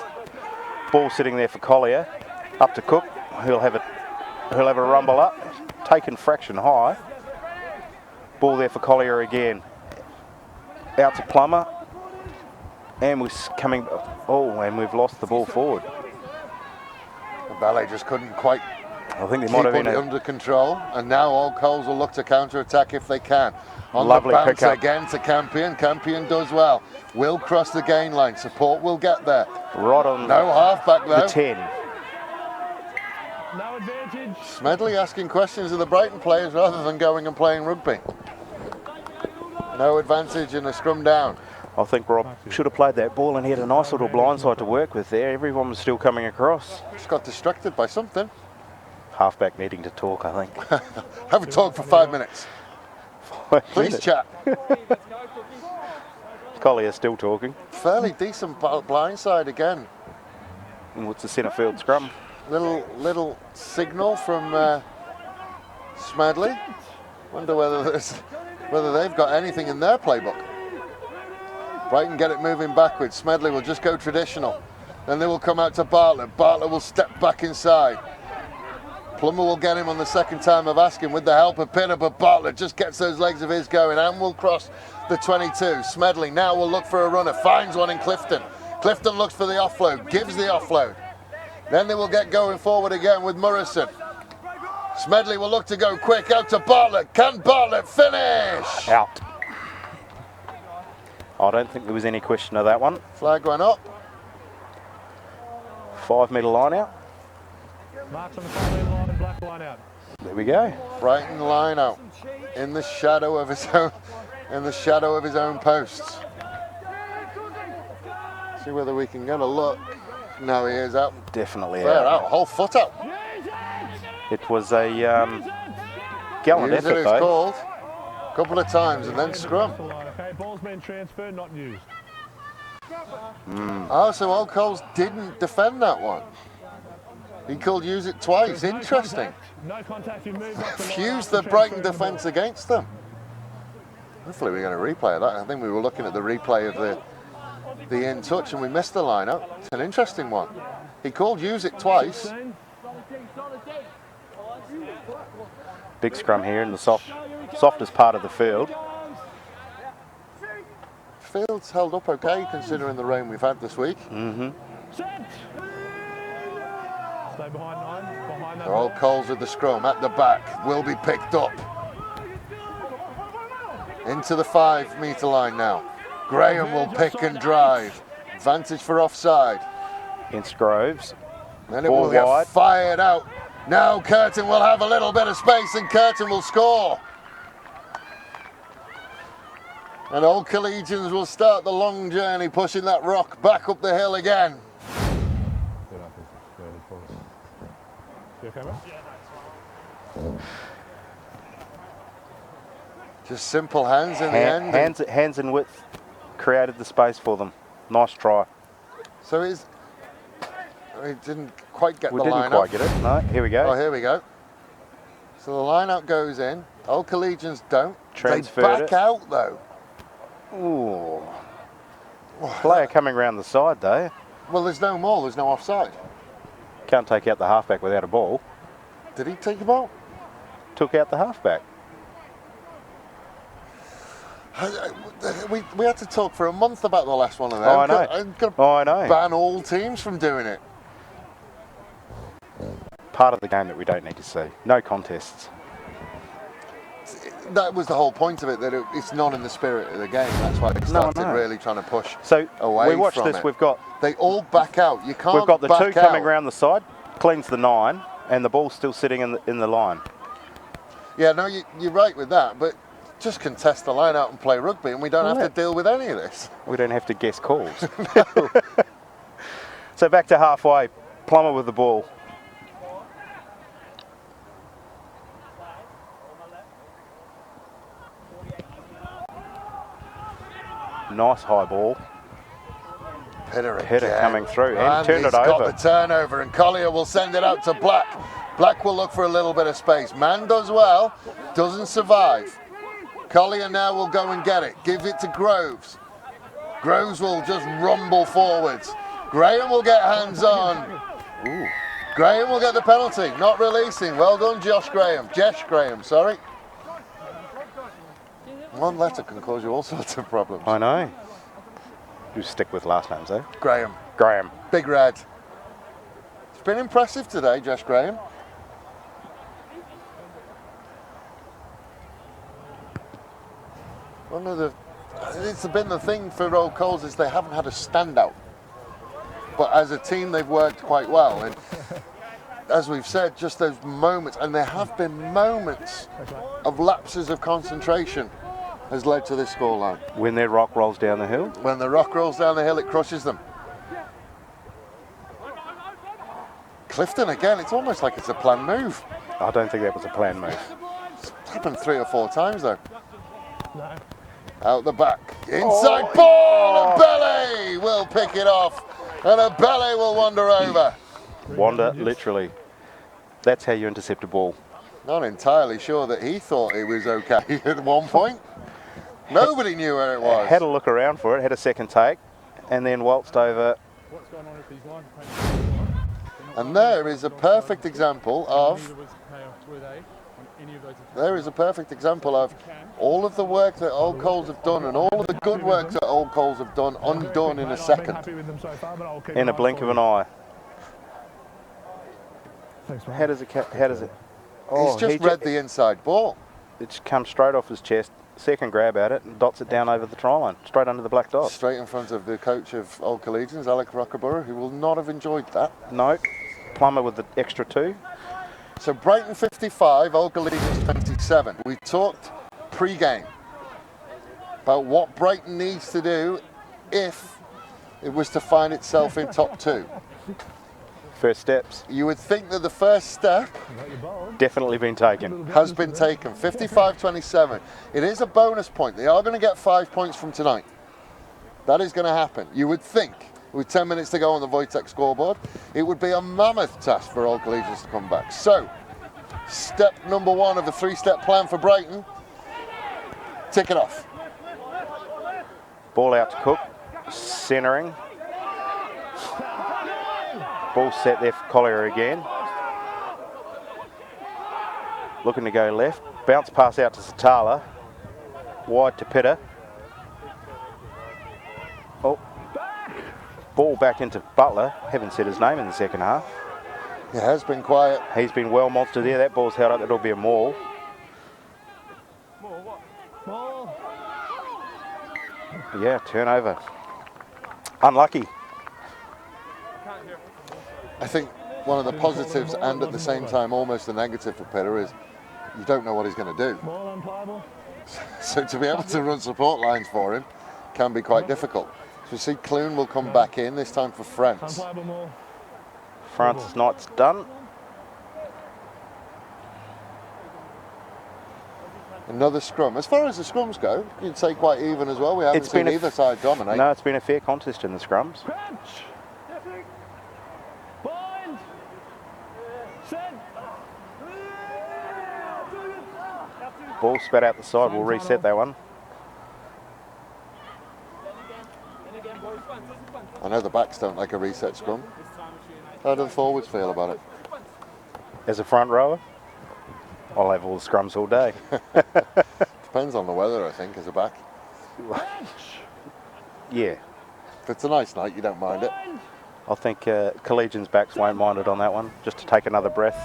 Ball sitting there for Collier, up to Cook. He'll have a rumble up, taken fraction high. Ball there for Collier again. Out to Plummer, and we're coming. Oh, and we've lost the ball forward. The ballet just couldn't quite I think they keep might have it been under control, and now Old Coles will look to counter-attack if they can. On Lovely the bounce pick-up. again to Campion. Campion does well. Will cross the gain line. Support will get there. right on No half-back though. the 10. No advantage. Smedley asking questions of the Brighton players rather than going and playing rugby. No advantage in a scrum down. I think Rob should have played that ball and he had a nice little blindside to work with there. Everyone was still coming across. Just got distracted by something. Halfback needing to talk, I think. Have a talk for 5 minutes. Please chat. Collier still talking. Fairly decent blindside again. And what's the centre field scrum? Little signal from Smedley. Wonder whether they've got anything in their playbook. Brighton get it moving backwards. Smedley will just go traditional. Then they will come out to Bartlett. Bartlett will step back inside. Plummer will get him on the second time of asking with the help of Pitter, but Bartlett just gets those legs of his going and will cross the 22. Smedley now will look for a runner, finds one in Clifton. Clifton looks for the offload, gives the offload. Then they will get going forward again with Morrison. Smedley will look to go quick out to Bartlett. Can Bartlett finish? Out. I don't think there was any question of that one. Flag went up. 5 metre line out. Marks on the 5 metre line and black line out. There we go. Brighton line out in the shadow of his own posts. See whether we can get a look. No, he is out. Definitely Fair out. out, whole foot out. It was a gallant Use it effort is though. called a couple of times and then scrum. Okay, ball's been transferred, not used. Oh, so Old Coles didn't defend that one. He called use it twice. Interesting. No contact, you move off the line Fused after the Brighton transfer. defence against them. Hopefully we're going to replay that. I think we were looking at the replay of the in touch and we missed the lineup. It's an interesting one. He called use it twice. Big scrum here in the softest part of the field. Field's held up okay considering the rain we've had this week. Set. Stay behind 9. Behind that. They're all Coles with the scrum at the back. Will be picked up. Into the 5 metre line now. Graham will pick and drive. Advantage for offside. Against Groves. Then it Ball will get wide. fired out. Now Curtin will have a little bit of space and Curtin will score. And Old Collegians will start the long journey, pushing that rock back up the hill again. You okay, mate? Just simple hands in the end. Hands in width created the space for them. Nice try. So he didn't quite get We the didn't line quite up. get it. No, here we go. Oh, here we go. So the line out goes in. Old Collegians don't. Transferred They back it. out though. Ooh. Player coming around the side though. Well, there's no more. There's no offside. Can't take out the halfback without a ball. Did he take the ball? Took out the halfback. We had to talk for a month about the last one of them. Oh, I know. I'm gonna Oh, I know. ban all teams from doing it. Part of the game that we don't need to see. No contests. That was the whole point of it, that it's not in the spirit of the game. That's why they started no. really trying to push So away we watched from this. it. We've They all back out. You can't got the back 2 coming out. around the side, cleans the 9, and the ball's still sitting in the line. Yeah, no, you're right with that, but just contest the line out and play rugby and we don't Well, have to deal with any of this. We don't have to guess calls. So back to halfway. Plummer with the ball. Nice high ball. Pitter Pitter coming through and turned he's it got over. the turnover and Collier will send it out to Black. Black will look for a little bit of space. Man does well, doesn't survive. Collier now will go and get it. Give it to Groves. Groves will just rumble forwards. Graham will get hands on. Ooh. Graham will get the penalty, not releasing. Well done, Josh Graham. Jesh Graham, sorry. One letter can cause you all sorts of problems. I know. You stick with last names, though. Graham, Graham. Big Red. It's been impressive today, Josh Graham. It's been the thing for Old Coles is they haven't had a standout. But as a team, they've worked quite well. And as we've said, just those moments, and there have been moments of lapses of concentration has led to this scoreline. When their rock rolls down the hill. When the rock rolls down the hill, it crushes them. Clifton again, it's almost like it's a planned move. I don't think that was a planned move. It's happened 3 or 4 times though. No. Out the back, inside ball, and Belly will pick it off, and a Belly will wander over. Wander, literally. That's how you intercept a ball. Not entirely sure that he thought it was okay at one point. Nobody knew where it was. Had a look around for it, had a second take, and then waltzed over. What's going on if he's line? And there is a perfect example of all of the work that Old Coals have done and all of the good work that Old Coals have done undone in a second. In a blink of an eye. How does it? He's just read the inside ball. It's come straight off his chest. Second grab at it and dots it down over the try line, straight under the black dot. Straight in front of the coach of Old Collegians, Alec Rockaborough, who will not have enjoyed that. No. Plummer with the extra 2. So Brighton 55, Old Collegians 27. We talked pre-game about what Brighton needs to do if it was to find itself in top 2. First steps. You would think that the first step Definitely been taken. has been taken. 55-27. It is a bonus point. They are going to get 5 points from tonight. That is going to happen. You would think, with 10 minutes to go on the Wojtek scoreboard, it would be a mammoth task for Old Collegians to come back. So, step number 1 of the 3-step plan for Brighton. Tick it off. Ball out to Cook. Centering. Ball set there for Collier again. Looking to go left. Bounce pass out to Satala. Wide to Pitter. Oh. Ball back into Butler. Haven't said his name in the second half. It has been quiet. He's been well monstered there. That ball's held up. That'll be a maul. Yeah, turnover. Unlucky. I think one of the positives and at the same time almost a negative for Pitter is you don't know what he's going to do. So to be able to run support lines for him can be quite difficult. So you see Clune will come back in, this time for France. Francis Knight's done. Another scrum. As far as the scrums go, you'd say quite even as well. We haven't seen either side dominate. No, it's been a fair contest in the scrums. Ball spat out the side. We'll reset that one. I know the backs don't like a reset scrum. How do the forwards feel about it? As a front rower, I'll have all the scrums all day. Depends on the weather, I think, as a back. Yeah. If it's a nice night, you don't mind it. I think Collegians backs won't mind it on that one, just to take another breath.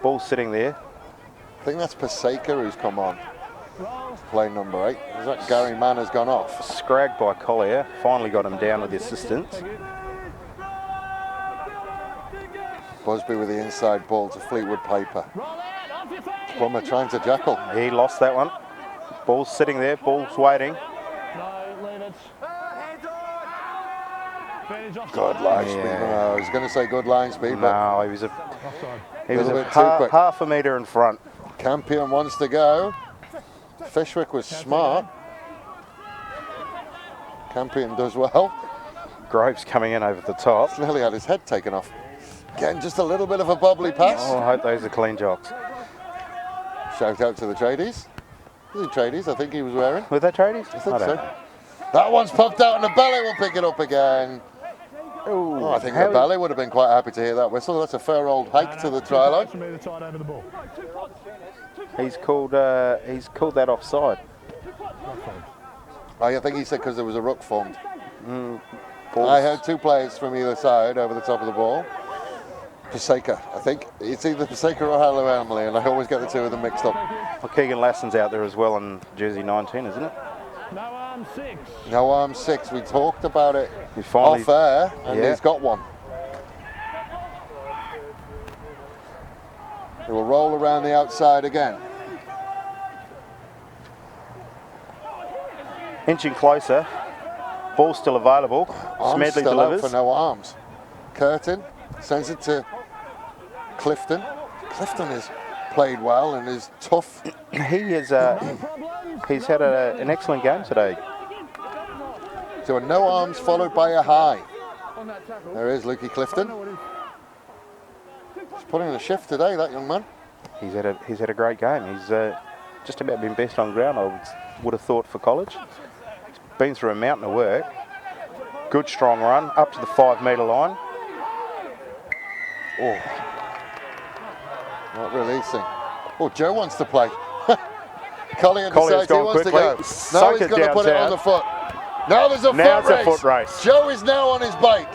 Ball sitting there. I think that's Paseka who's come on. Play number 8. Is that Gary Mann has gone off? Scragged by Collier. Finally got him down with the assistance. Busby with the inside ball to Fleetwood Piper. Plummer trying to jackal. He lost that one. Ball's sitting there. Ball's waiting. Good line speed. No, I was going to say good line speed, but No, he was little a bit too quick. half a metre in front. Campion wants to go. Fishwick was smart. Campion does well. Groves coming in over the top. Nearly had his head taken off. Again, just a little bit of a bubbly pass. Oh, I hope those are clean jocks. Shout out to the tradies. Was it tradies? I think he was wearing. Were they tradies? I think don't so. know. That one's popped out and the belly will pick it up again. Ooh, I think the belly would have been quite happy to hear that whistle. That's a fair old hike to the try line. He's called that offside. I think he said because there was a ruck formed. I heard 2 players from either side over the top of the ball. Paseka, I think. It's either Paseka or Harlow Emily, and I always get the 2 of them mixed up. Well, Keegan Lasson's out there as well in jersey 19, isn't it? No arm 6. We talked about it He's finally off air, and he's got one. It will roll around the outside again. Inching closer. Ball still available. Arms Smedley still out delivers. for no arms. Curtin sends it to Clifton. Clifton has played well and is tough. He is. He's had an excellent game today. So a no arms followed by a high. There is Lukey Clifton. He's putting in a shift today, that young man. He's had a great game. He's just about been best on ground, I would have thought, for college. He's been through a mountain of work. Good strong run up to the 5 metre line. Oh, not releasing. Oh, Joe wants to play. Collier decides he wants to go. Now he's going to put it on the foot. Now there's a foot race. Joe is now on his bike.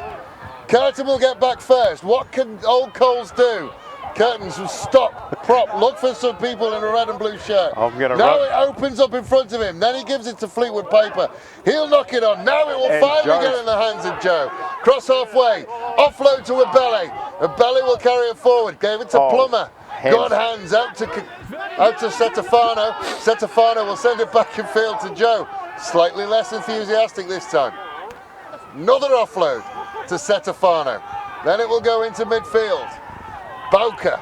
Curtin will get back first. What can Old Coles do? Curtains will stop, prop, look for some people in a red and blue shirt. Now it opens up in front of him. Then he gives it to Fleetwood Piper. He'll knock it on. Now it will finally get in the hands of Joe. Cross halfway. Offload to Abele. Abele will carry it forward. Gave it to Plummer. Good hands out to Setafano. Setafano will send it back in field to Joe. Slightly less enthusiastic this time. Another offload to Setafano. Then it will go into midfield. Bowker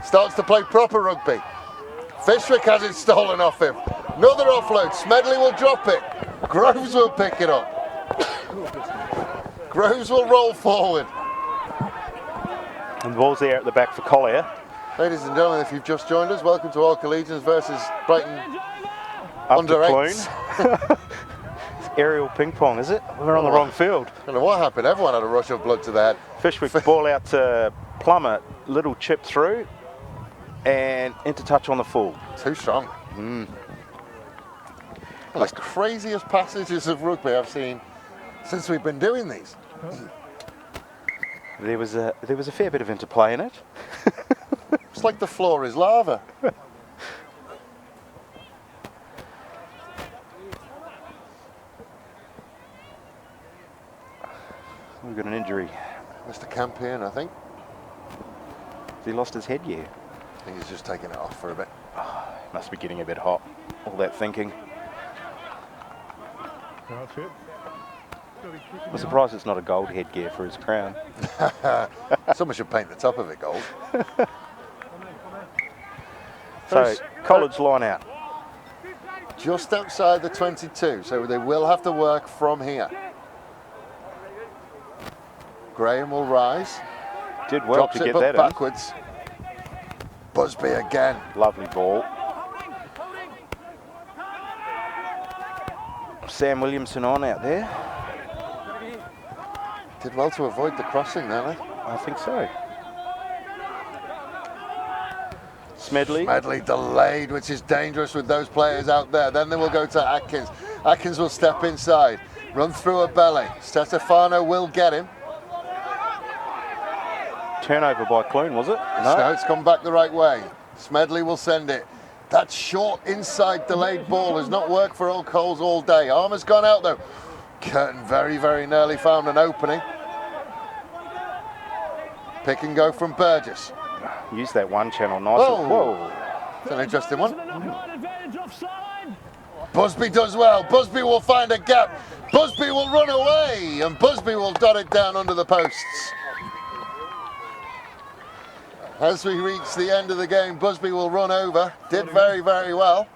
starts to play proper rugby. Fishwick has it stolen off him. Another offload. Smedley will drop it. Groves will pick it up. Groves will roll forward. And the ball's there at the back for Collier. Ladies and gentlemen, if you've just joined us, welcome to All Collegians versus Brighton Up under to 8s. It's aerial ping pong, is it? We're on the wrong field. I don't know what happened. Everyone had a rush of blood to the head. Fishwick ball out to Plummer. Little chip through and into touch on the full. Too strong. Well, the craziest passages of rugby I've seen since we've been doing these. There was a fair bit of interplay in it. It's like the floor is lava. We've got an injury. Mr. Campion, I think. Has he lost his headgear? I think he's just taking it off for a bit. Must be getting a bit hot. All that thinking. That's it. I'm surprised it's not a gold headgear for his crown. Someone should paint the top of it gold. So, College line out. Just outside the 22, so they will have to work from here. Graham will rise. Did well Drops to it get but that backwards. Busby again. in. Lovely ball. Sam Williamson on out there. Did well to avoid the crossing there, eh? I think so. Smedley. Smedley delayed, which is dangerous with those players out there. Then they will go to Atkins. Atkins will step inside. Run through a belly. Stefano will get him. Turnover by Clune, was it? No, it's come back the right way. Smedley will send it. That short inside delayed ball has not worked for Old Coles all day. Armour's gone out though. Curtin very, very nearly found an opening. Pick and go from Burgess. Use that one channel nicely. Oh. Whoa. It's an interesting one. Busby does well. Busby will find a gap. Busby will run away and Busby will dot it down under the posts. As we reach the end of the game, Busby will run over. Did very, very well.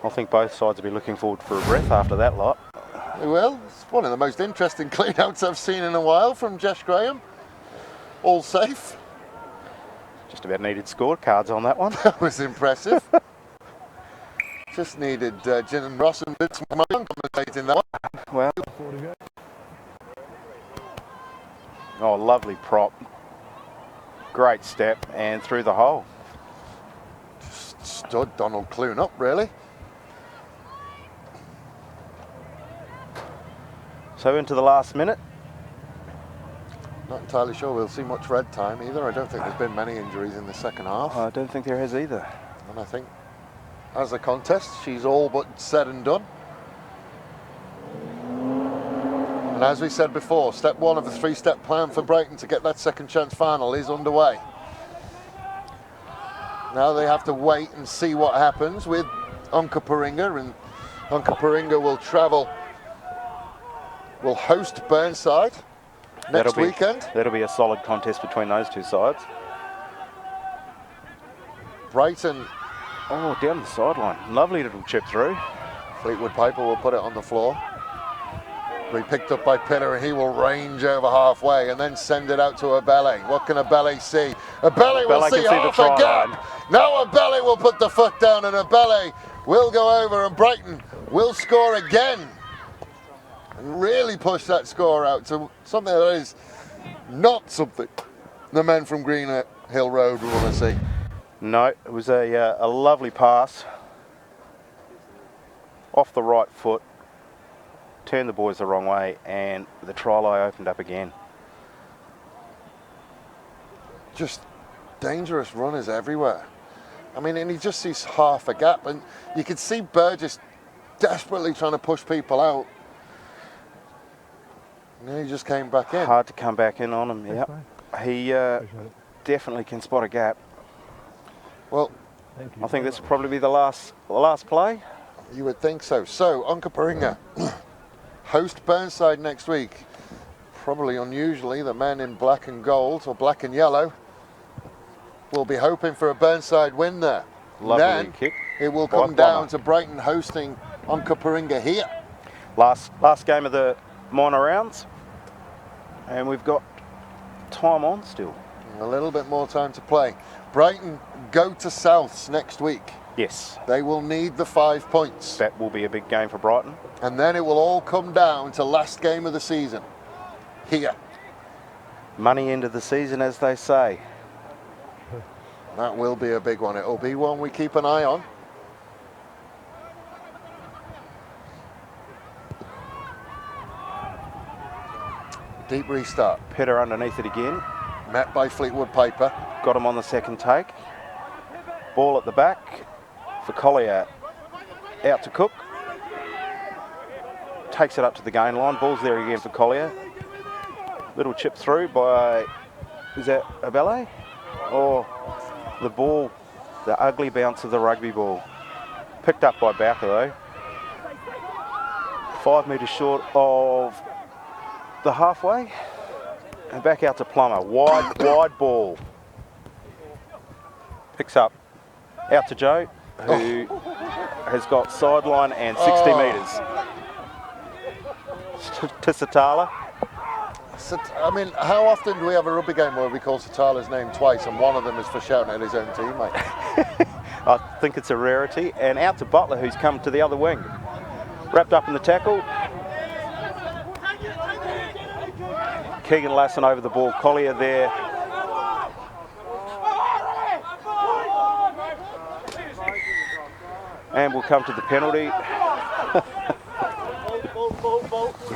I think both sides will be looking forward for a breath after that lot. They will. It's one of the most interesting clean-outs I've seen in a while from Jesh Graham. All safe. Just about needed scorecards on that one. That was impressive. Just needed Gin and Ross and Vince McMahon commentating that one. Well. Oh, lovely prop. Great step and through the hole. Just stood Donald Clune up, really. So into the last minute. Not entirely sure we'll see much red time either. I don't think there's been many injuries in the second half. I don't think there has either. And I think as a contest, she's all but said and done. And as we said before, step one of the three-step plan for Brighton to get that second chance final is underway. Now they have to wait and see what happens with Unka Paringa and Onkaparinga will host Burnside next weekend. That'll be a solid contest between those two sides. Brighton, Down the sideline. Lovely little chip through. Fleetwood Piper will put it on the floor. Be picked up by Pillar, and he will range over halfway and then send it out to Abele. What can Abele see? Abele will see half a gap. Now Abele will put the foot down, and Abele will go over, and Brighton will score again and really push that score out to something that is not something the men from Green Hill Road will want to see. No, it was a lovely pass off the right foot, turned the boys the wrong way, and the try line opened up again. Just dangerous runners everywhere. I mean, and he just sees half a gap, and you could see Burgess desperately trying to push people out. And he just came back in. Hard to come back in on him, yeah. He definitely can spot a gap. Well, I think this will probably be the last play. You would think so. So, Onkaparinga host Burnside next week. Probably unusually, the men in black and gold, or black and yellow, will be hoping for a Burnside win there. Lovely then kick. It will come down to Brighton hosting Onkaparinga here. Last game of the minor rounds, and we've got time on still. A little bit more time to play. Brighton go to Souths next week. Yes. They will need the 5 points. That will be a big game for Brighton. And then it will all come down to last game of the season. Here. Money end of the season, as they say. That will be a big one. It will be one we keep an eye on. Deep restart. Petter underneath it again. Met by Fleetwood Piper. Got him on the second take. Ball at the back for Collier. Out to Cook. Takes it up to the gain line. Ball's there again for Collier. Little chip through by, is that Abele? Or the ball, the ugly bounce of the rugby ball. Picked up by Bowker though. 5 metres short of the halfway. And back out to Plummer. Wide ball. Picks up out to Joe, who has got sideline and 60 metres. To Satala. I mean, how often do we have a rugby game where we call Satala's name twice and one of them is for shouting at his own teammate? I think it's a rarity. And out to Butler, who's come to the other wing. Wrapped up in the tackle. Keegan Lassen over the ball. Collier there. And we'll come to the penalty.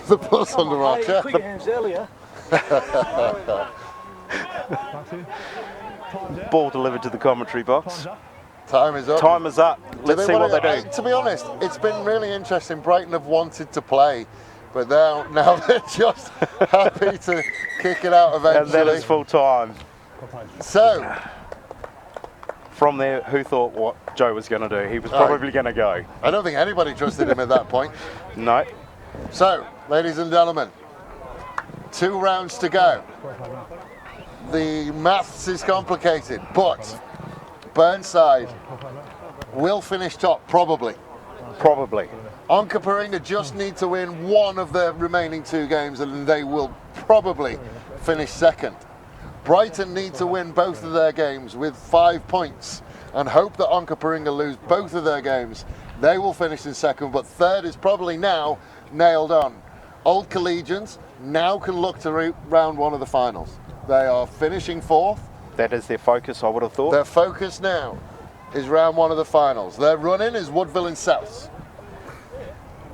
The ball's on the right, yeah. Quick hands earlier. Ball delivered to the commentary box. Time is up. Time is up. Let's see what they do. To be honest, it's been really interesting. Brighton have wanted to play, but now they're just happy to kick it out eventually. And that is full time. So, from there, who thought what Joe was going to do? He was probably going to go. I don't think anybody trusted him at that point. No. So, ladies and gentlemen, 2 rounds to go. The maths is complicated, but Burnside will finish top, probably. Probably. Onkaparinga just need to win one of their remaining 2 games and they will probably finish second. Brighton need to win both of their games with 5 points and hope that Onkaparinga lose both of their games. They will finish in second, but third is probably now nailed on. Old Collegians now can look to round 1 of the finals. They are finishing 4th. That is their focus, I would have thought. Their focus now is round 1 of the finals. Their run-in is Woodville and Souths.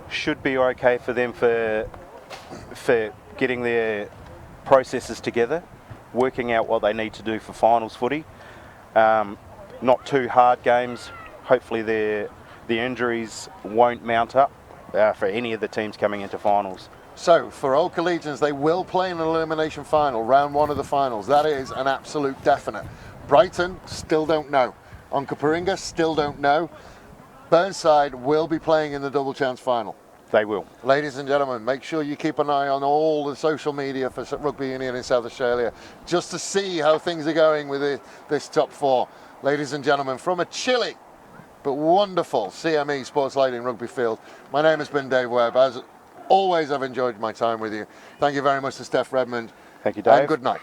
Should be okay for them for getting their processes together, working out what they need to do for finals footy. Not too hard games. Hopefully the injuries won't mount up for any of the teams coming into finals. So, for Old Collegians, they will play in an elimination final, round 1 of the finals. That is an absolute definite. Brighton, still don't know. Onkaparinga, still don't know. Burnside will be playing in the double chance final. They will. Ladies and gentlemen, make sure you keep an eye on all the social media for Rugby Union in South Australia just to see how things are going with this top 4. Ladies and gentlemen, from a chilly but wonderful CME Sports Lighting Rugby Field, my name has been Dave Webb. As always, I've enjoyed my time with you. Thank you very much to Steph Redmond. Thank you, Dave. And good night.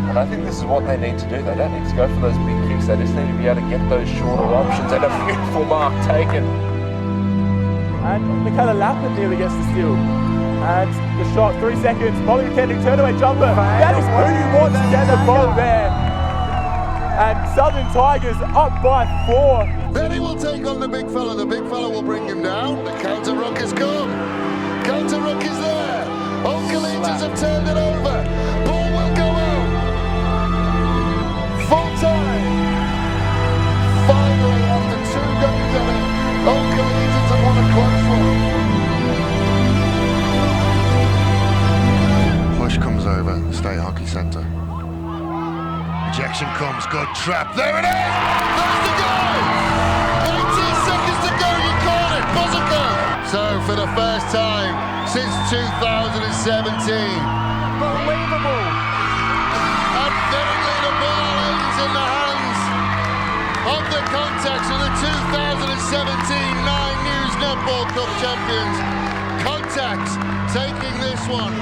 And I think this is what they need to do. They don't need to go for those big kicks. They just need to be able to get those shorter options and a beautiful mark taken. And Michaela Lappin nearly gets the steal. And the shot, 3 seconds. Molly McKendrick, turn away jumper. That is who you want to get the ball there. And Southern Tigers up by 4. Then he will take on the big fella. The big fella will bring him down. The counter ruck has come. Counter ruck is there. All Collegians have turned it over. Ball will go out. Full time. Finally, after 2 goals on it, all Collegians have won a close one. Push comes over, State Hockey Centre. Ejection comes, good trap. There it is! There's the goal! 18 seconds to go, you called it, buzzer goal! So, for the first time since 2017. Unbelievable. And fittingly, the ball ends in the hands of the Contacts of the 2017 Nine News Netball Cup champions. Contacts taking this one